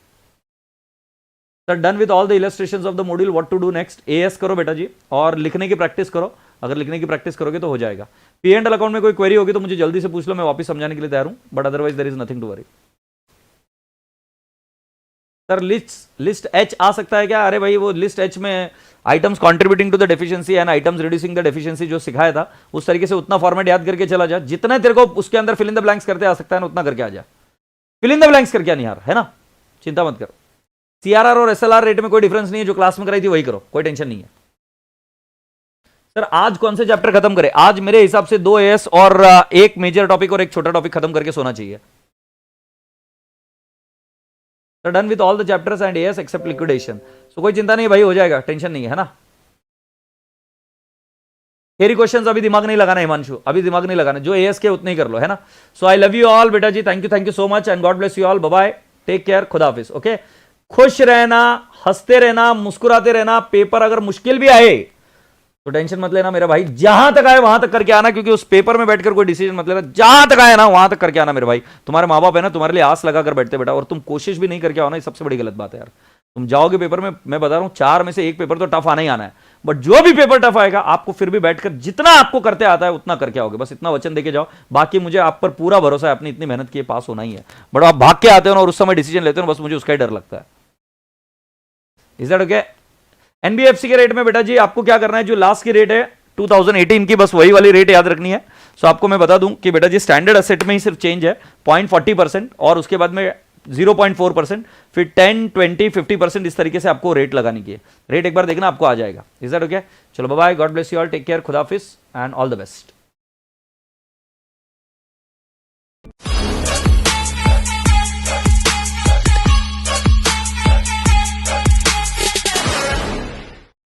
Sir done with all the illustrations of the module, what to do next? AS करो बेटा जी, और लिखने की प्रैक्टिस करो। अगर लिखने की प्रैक्टिस करोगे तो हो जाएगा। P&L अकाउंट में कोई क्वेरी होगी तो मुझे जल्दी से पूछ लो, मैं वापस समझाने के लिए तैयार हूं, but otherwise there is nothing to worry. Sir list H आ सकता है क्या? अरे भाई वो लिस्ट एच में items contributing to the deficiency and items reducing the deficiency जो सिखाया था उस तरीके से उतना फॉर्मेट याद करके चला जा, जितना तेरे को उसके अंदर फिल इन द ब्लैंक्स करते आ सकता है ना उतना करके आ जा। फिल इन द ब्लैंक्स करके आ नहीं यार, है ना? चिंता मत करो। CRR और SLR रेट में कोई डिफरेंस नहीं है, जो क्लास में कराई थी वही करो, कोई टेंशन नहीं है। सर आज कौन से चैप्टर खत्म करें? आज मेरे हिसाब से 2 AS और एक मेजर टॉपिक और एक छोटा टॉपिक खत्म करके सोना चाहिए। Sir done with all the chapters and AS except liquidation. So कोई चिंता नहीं भाई, हो जाएगा, टेंशन नहीं है ना? थ्योरी क्वेश्चंस अभी दिमाग नहीं लगाना हिमांशु, अभी दिमाग नहीं लगाना, जो AS के उतने ही कर लो, है ना? So I love you all बेटा जी, thank you so much and God bless you all, bye bye, take care, खुदा हाफिज। ओके, खुश रहना, हंसते रहना, मुस्कुराते रहना। पेपर अगर मुश्किल भी आए तो टेंशन मत लेना मेरा भाई, जहां तक आए वहां तक करके आना, क्योंकि उस पेपर में बैठकर कोई डिसीजन मत लेना, जहां तक आए ना वहां तक करके आना मेरे भाई। तुम्हारे माँ बाप है ना तुम्हारे लिए आस लगा कर बैठते बेटा, और तुम कोशिश भी नहीं करके आओ ना, ये सबसे बड़ी गलत बात है यार। तुम जाओगे पेपर में, मैं बता रहा हूं 4 में से 1 पेपर तो टफ आना ही आना है, बट जो भी पेपर टफ आएगा आपको फिर भी बैठकर जितना आपको करते आता है उतना करके आओगे, बस इतना वचन देके जाओ। बाकी मुझे आप पर पूरा भरोसा है, अपनी इतनी मेहनत की पास होना ही है, बट आप भाग के आते हो और उस समय डिसीजन लेते हो, बस मुझे उसका ही डर लगता है। Is that okay? एनबीएफसी के रेट में बेटा जी आपको क्या करना है, जो लास्ट की रेट है 2018 की, बस वही वाली रेट याद रखनी है। सो आपको मैं बता दूं कि बेटा जी स्टैंडर्ड एसेट में ही सिर्फ चेंज है 0.40%, और उसके बाद में 0.4%, फिर 10, 20, 50% इस तरीके से आपको रेट लगाने की है। रेट एक बार देखना आपको आ जाएगा। Is that okay? चलो bye bye, God bless you all, take care, खुदा हाफिज एंड ऑल द बेस्ट।